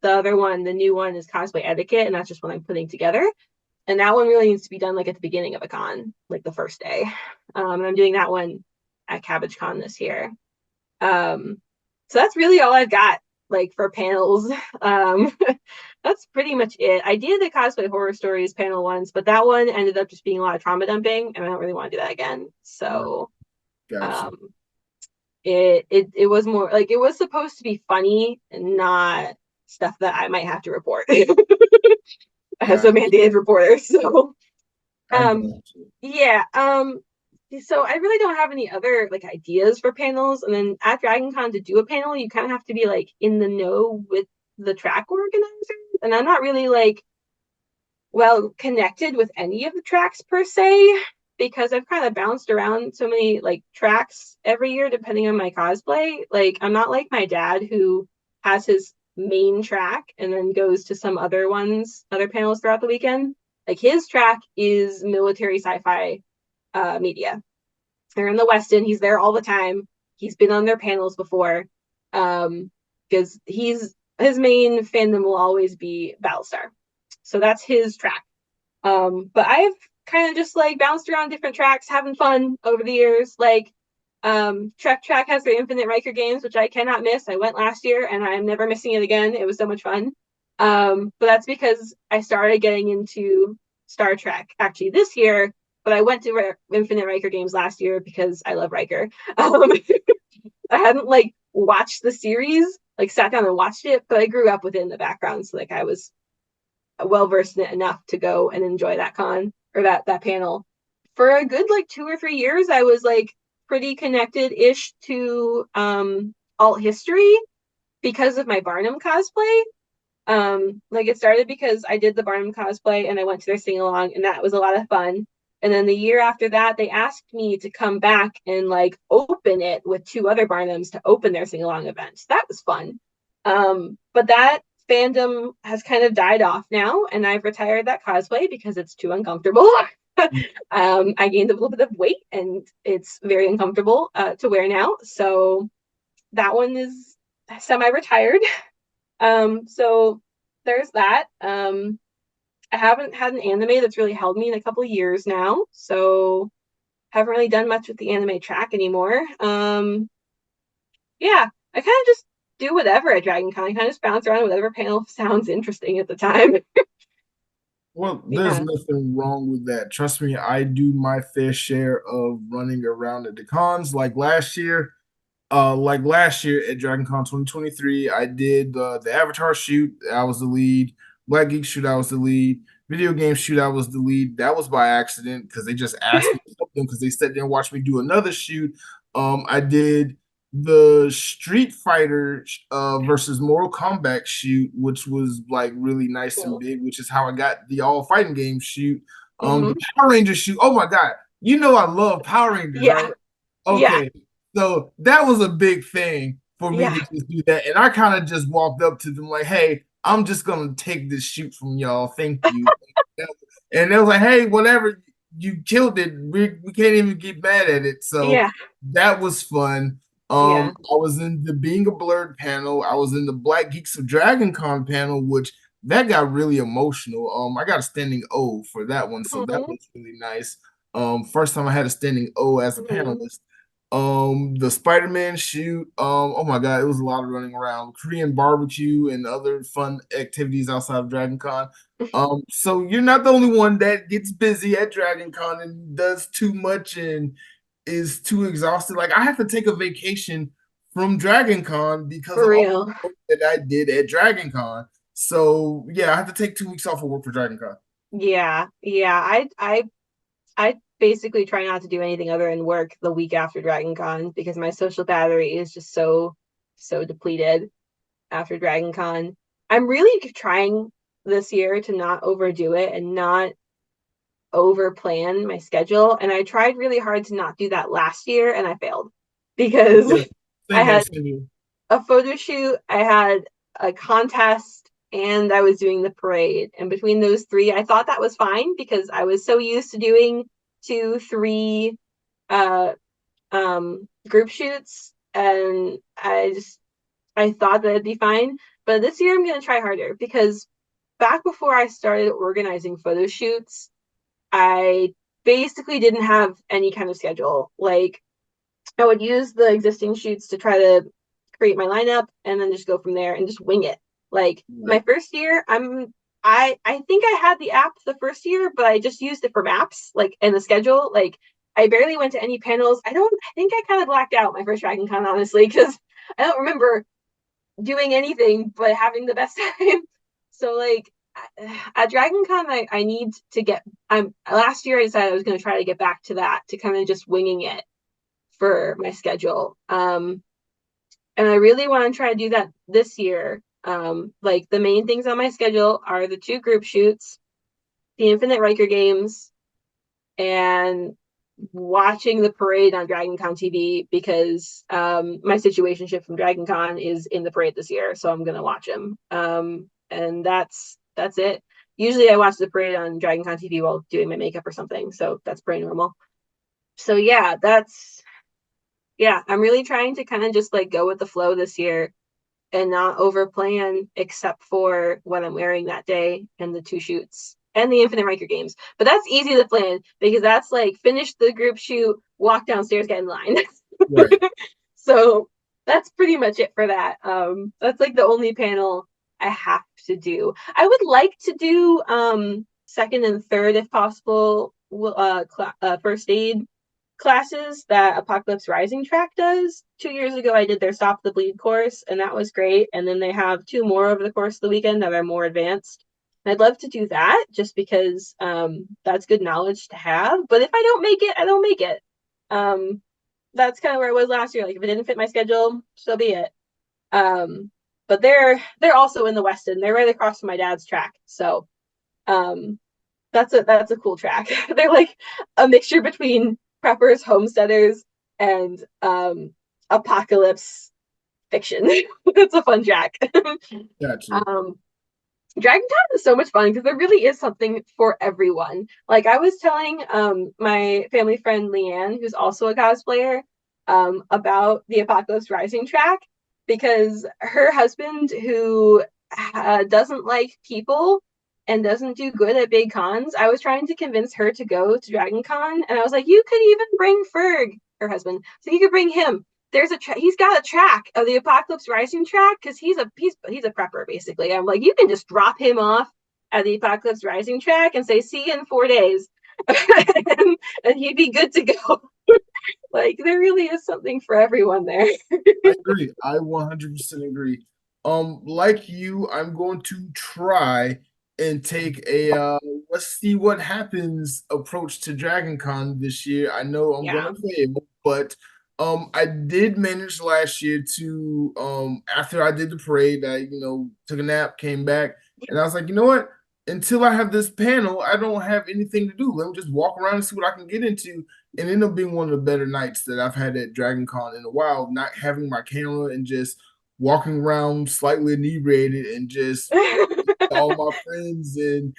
the other one, the new one, is cosplay etiquette, and that's just what I'm putting together. And that one really needs to be done like at the beginning of a con, like the first day. And I'm doing that one at Cabbage Con this year. So that's really all I've got like for panels. That's pretty much it. I did the cosplay horror stories panel once, but that one ended up just being a lot of trauma dumping, and I don't really want to do that again. So Gotcha. it was more like it was supposed to be funny and not stuff that I might have to report as a Gotcha. mandated reporter. So I um gotcha. yeah. So I really don't have any other like ideas for panels. And then at Dragon Con, to do a panel, you kind of have to be like in the know with the track organizers. And I'm not really like well connected with any of the tracks per se, because I've kind of bounced around so many like tracks every year depending on my cosplay. Like I'm not like my dad who has his main track and then goes to some other panels throughout the weekend. Like his track is military sci-fi media. They're in the Westin. He's there all the time. He's been on their panels before, because his main fandom will always be Battlestar. So that's his track. But I've kind of just like bounced around different tracks, having fun over the years. Like Trek Track has their Infinite Riker games, which I cannot miss. I went last year and I'm never missing it again. It was so much fun. But that's because I started getting into Star Trek actually this year, but I went to Infinite Riker games last year because I love Riker. I hadn't like watched the series, like sat down and watched it, but I grew up with it in the background, so like I was well versed in it enough to go and enjoy that con or that panel. For a good like 2 or 3 years, I was like pretty connected ish to alt history because of my Barnum cosplay. Like it started because I did the Barnum cosplay and I went to their sing along, and that was a lot of fun. And then the year after that, they asked me to come back and like open it with 2 other Barnums to open their sing along events. That was fun. But that fandom has kind of died off now, and I've retired that cosplay because it's too uncomfortable. I gained a little bit of weight, and it's very uncomfortable to wear now. So that one is semi-retired. So there's that. I haven't had an anime that's really held me in a couple of years now. So haven't really done much with the anime track anymore. Yeah, I kind of just do whatever at Dragon Con. I kind of just bounce around whatever panel sounds interesting at the time. Well, there's Yeah. nothing wrong with that. Trust me, I do my fair share of running around at the cons. Like last year at Dragon Con 2023, I did the Avatar shoot. I was the lead. Black Geek shoot. I was the lead. Video game shoot. I was the lead. That was by accident because they just asked me to help them because they sat there and watched me do another shoot. I did the Street Fighter versus Mortal Kombat shoot, which was like really nice and Cool. big, which is how I got the all fighting game shoot. Mhm. The Power Rangers shoot. Oh my God. You know I love Power Rangers, Yeah. right? Yeah. Okay. So that was a big thing for me Yeah. to just do that. And I kind of just walked up to them like, hey, I'm just gonna take this shoot from y'all. Thank you. And they was like, hey, whatever, you killed it. We can't even get mad at it. So Yeah. that was fun. Yeah. I was in the Being a Blerd panel. I was in the Black Geeks of Dragon Con panel, which that got really emotional. I got a standing O for that one, so that Mhm. was really nice. First time I had a standing O as a Mhm. panelist. The Spider-Man shoot. Oh my God, it was a lot of running around. Korean barbecue and other fun activities outside of Dragon Con. So you're not the only one that gets busy at Dragon Con and does too much and is too exhausted. Like I have to take a vacation from Dragon Con because For of all real. the work that I did at Dragon Con. So yeah, I have to take 2 weeks off of work for Dragon Con. Yeah. Yeah. I basically try not to do anything other than work the week after Dragon Con because my social battery is just so depleted after Dragon Con. I'm really trying this year to not overdo it and not over plan my schedule. And I tried really hard to not do that last year and I failed because Yeah, I same here, had same here. a photo shoot, I had a contest, and I was doing the parade. And between those three, I thought that was fine because I was so used to doing 2, 3 uh group shoots and I thought that it'd be fine. But this year I'm gonna try harder because back before I started organizing photo shoots, I basically didn't have any kind of schedule. Like I would use the existing shoots to try to create my lineup and then just go from there and just wing it. Like my Right. first year, I think I had the app the first year, but I just used it for maps, like and the schedule. Like I barely went to any panels. I think I kind of blacked out my first Dragon Con, honestly, because I don't remember doing anything but having the best time. So like at Dragon Con, I need to get I'm last year I decided I was gonna try to get back to that, to kind of just winging it for my schedule. And I really want to try to do that this year. Like the main things on my schedule are the 2 group shoots, the Infinite Riker games, and watching the parade on Dragon Con TV because my situationship from Dragon Con is in the parade this year, so I'm gonna watch him. And that's it. Usually I watch the parade on Dragon Con TV while doing my makeup or something, so that's pretty normal. So yeah, I'm really trying to kind of just like go with the flow this year and not over plan except for what I'm wearing that day and the 2 shoots and the Infinite Riker games. But that's easy to plan because that's like finish the group shoot, walk downstairs, get in line. Right. So that's pretty much it for that. That's like the only panel I have to do. I would like to do second and third if possible, first aid classes that Apocalypse Rising track does. 2 years ago, I did their Stop the Bleed course, and that was great. And then they have 2 more over the course of the weekend that are more advanced. I'd love to do that just because that's good knowledge to have. But if I don't make it, I don't make it. Um, that's kind of where I was last year. Like if it didn't fit my schedule, so be it. But they're also in the Weston. They're right across from my dad's track. So um, that's a cool track. They're like a mixture between preppers, homesteaders, and apocalypse fiction. It's a fun track. Gotcha. um, Dragon Con is so much fun because there really is something for everyone. Like I was telling my family friend Leanne, who's also a cosplayer, about the Apocalypse Rising track because her husband, who doesn't like people and doesn't do good at big cons. I was trying to convince her to go to Dragon Con, and I was like, you could even bring Ferg, her husband, so you could bring him. There's he's got a track of the Apocalypse Rising track because he's a prepper basically. I'm like, you can just drop him off at the Apocalypse Rising track and say, see you in 4 days. and he'd be good to go. Like, there really is something for everyone there. I agree. I 100% agree. Like you, I'm going to try and take a let's see what happens approach to Dragon Con this year. I know I'm gonna fail, but I did manage last year to after I did the parade, I took a nap, came back, and I was like, you know what? Until I have this panel, I don't have anything to do. Let me just walk around and see what I can get into. And ended up being one of the better nights that I've had at Dragon Con in a while, not having my camera and just walking around slightly inebriated and just all my friends and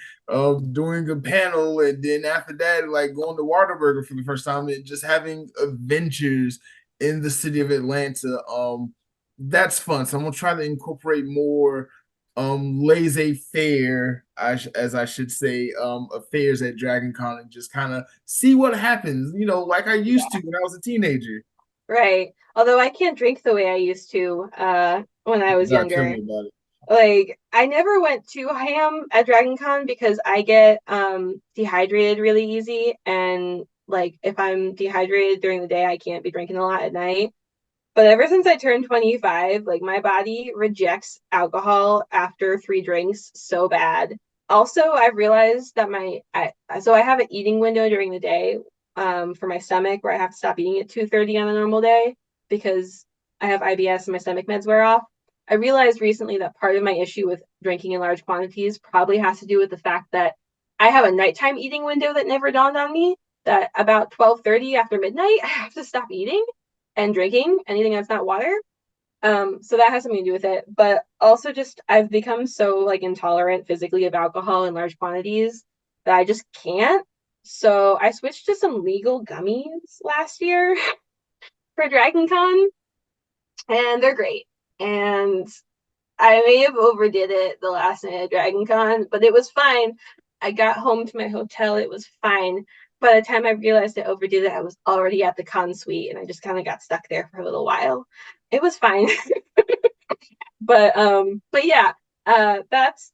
doing a panel, and then after that, like going to Waterburger for the first time and just having adventures in the city of Atlanta. That's fun. So I'm gonna try to incorporate more laissez-faire, as I should say, affairs at Dragon Con and just kind of see what happens, like I used to when I was a teenager. Right. Although I can't drink the way I used to when I was younger. Tell me about it. Like, I never went too ham at Dragon Con because I get dehydrated really easy, and like if I'm dehydrated during the day, I can't be drinking a lot at night. But ever since I turned 25, like my body rejects alcohol after 3 drinks so bad. Also, I've realized that so I have an eating window during the day for my stomach where I have to stop eating at 2:30 on a normal day because I have IBS and my stomach meds wear off. I realized recently that part of my issue with drinking in large quantities probably has to do with the fact that I have a nighttime eating window that never dawned on me, that about 12:30 after midnight, I have to stop eating and drinking anything that's not water. So that has something to do with it. But also just I've become so like intolerant physically of alcohol in large quantities that I just can't. So I switched to some legal gummies last year for Dragon Con, and they're great. And I may have overdid it the last night at Dragon Con, but it was fine. I got home to my hotel, it was fine. By the time I realized I overdid it, I was already at the con suite, and I just kind of got stuck there for a little while. It was fine. but yeah, that's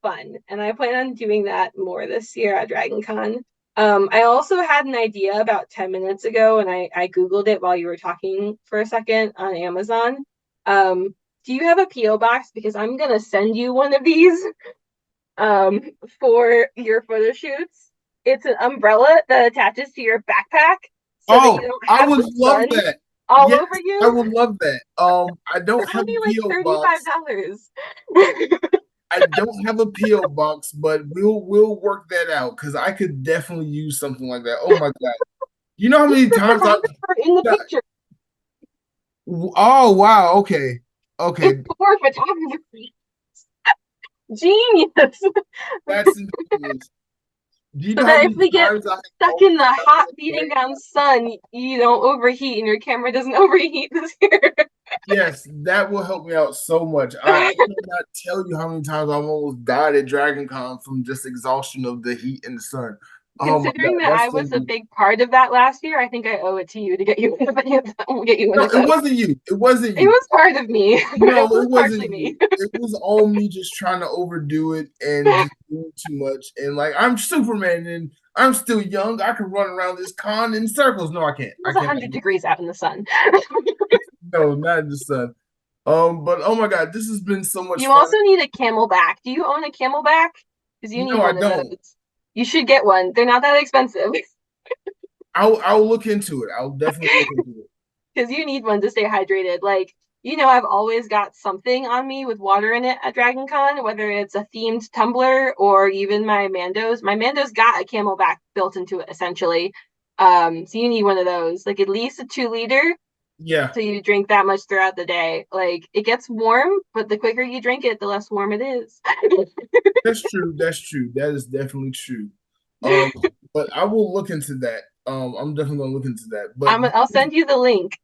fun, and I plan on doing that more this year at Dragon Con. I also had an idea about 10 minutes ago, and I Googled it while you were talking for a second on Amazon. Do you have a P.O. box? Because I'm gonna send you one of these for your photo shoots. It's an umbrella that attaches to your backpack so that you don't have I would love that. All over you. I would love that. I don't have a P.O. box. $35. I don't have a P.O. box, but we'll work that out because I could definitely use something like that. Oh my god! You know how many times I've in the picture. Oh wow! Okay. It's for photography. Genius. That's ingenious. So that if we get stuck in the hot beating down sun, you don't overheat and your camera doesn't overheat this year. Yes, that will help me out so much. I cannot tell you how many times I've almost died at Dragon Con from just exhaustion of the heat and the sun. Considering that I was a big part of that last year, I think I owe it to you to get you one. It wasn't you. It wasn't you. It was part of me. No, it wasn't me. It was all me just trying to overdo it and just doing too much. And like I'm Superman and I'm still young. I can run around this con in circles. No, I can't. It's 100 degrees out in the sun. No, not in the sun. But oh my god, this has been so much fun. You fun. also need a Camelback. Do you own a Camelback? Because you need one of those. You should get one. They're not that expensive. I'll look into it. I'll definitely look into it. Because you need one to stay hydrated. Like, I've always got something on me with water in it at Dragon Con, whether it's a themed tumbler or even my Mando's. My Mando's got a Camelback built into it, essentially. So you need one of those. Like, at least a 2-liter. Yeah. So you drink that much throughout the day. Like, it gets warm, but the quicker you drink it, the less warm it is. That's true. That is definitely true. But I will look into that. I'm definitely gonna look into that. But I'll send you the link.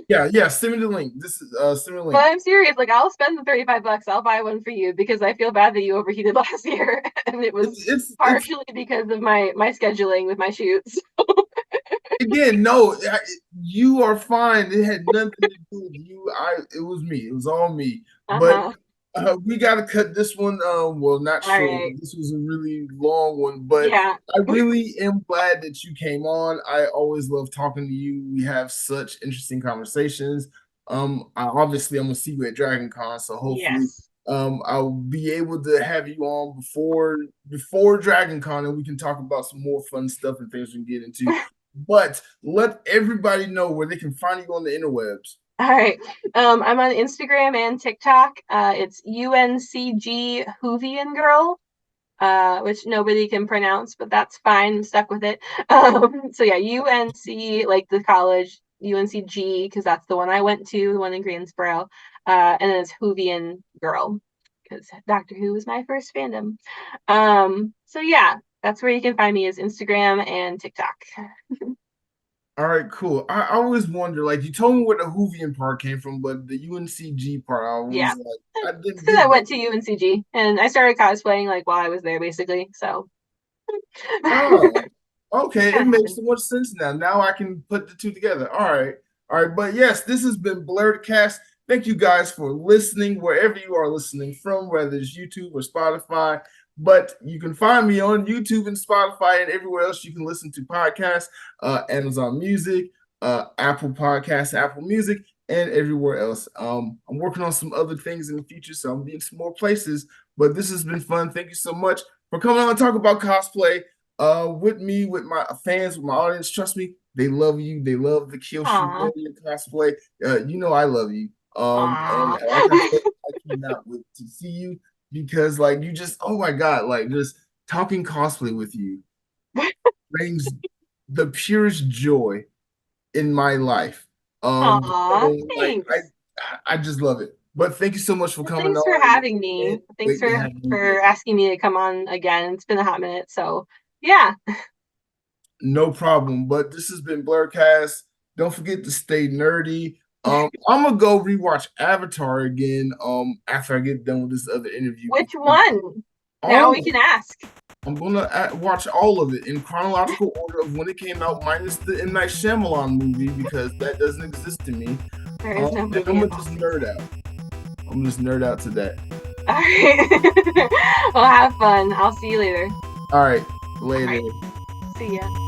Yeah. Send me the link. This is send me the link. But I'm serious. Like, I'll spend the $35. I'll buy one for you because I feel bad that you overheated last year, and it was It's partially because of my scheduling with my shoots. again, no, you are fine. It had nothing to do with you. It was me. It was all me. But Uh-huh. we got to cut this one. Well, not All short. right. This was a really long one, but Yeah. I really am glad that you came on. I always love talking to you. We have such interesting conversations. Obviously, I'm gonna see you at Dragon Con, so hopefully, Yes. I'll be able to have you on before Dragon Con, and we can talk about some more fun stuff and things we can get into. But let everybody know where they can find you on the interwebs. All right. I'm on Instagram and TikTok. It's UNCGWHOVIANGIRL, which nobody can pronounce, but that's fine. I'm stuck with it. So yeah, UNC, like the college, UNCG, because that's the one I went to, the one in Greensboro. And then it's Whovian Girl, because Doctor Who was my first fandom. So yeah, that's where you can find me, is Instagram and TikTok. All right, cool. I always wonder, like you told me where the Hoovian part came from, but the UNCG part, I Yeah. was like, I It's didn't because I get that. went to UNCG and I started cosplaying like while I was there, basically. So Oh, okay. It kind of makes happened. so much sense now. Now I can put the two together. All right. All right. But yes, this has been Blerdcast. Thank you guys for listening wherever you are listening from, whether it's YouTube or Spotify. But you can find me on YouTube and Spotify and everywhere else you can listen to podcasts, Amazon Music, Apple Podcasts, Apple Music, and everywhere else. I'm working on some other things in the future, so I'm being some more places. But this has been fun. Thank you so much for coming on and talk about cosplay with me, with my fans, with my audience. Trust me, they love you. They love the Kyoshi Aw. Warrior cosplay. You know I love you. And Aw. like I said, I cannot wait to see you because like you just, oh my God, like just talking cosplay with you brings the purest joy in my life. Aw. Like Thanks. I just love it. But thank you so much for Well, coming thanks for on. having me. Can't Thanks wait to have you for again. asking me to come on again. It's been a hot minute. So yeah. No problem. But this has been Blerdcast. Don't forget to stay nerdy. I'm gonna go rewatch Avatar again. After I get done with this other interview Which because one? Now all we of it. can ask. I'm gonna watch all of it in chronological order of when it came out, minus the M. Night Shyamalan movie because that doesn't exist to me. There is no And I'm movie gonna of just August. nerd out. I'm gonna just nerd out to that. All right. Well, have fun. I'll see you later. All right, All later. right. See ya.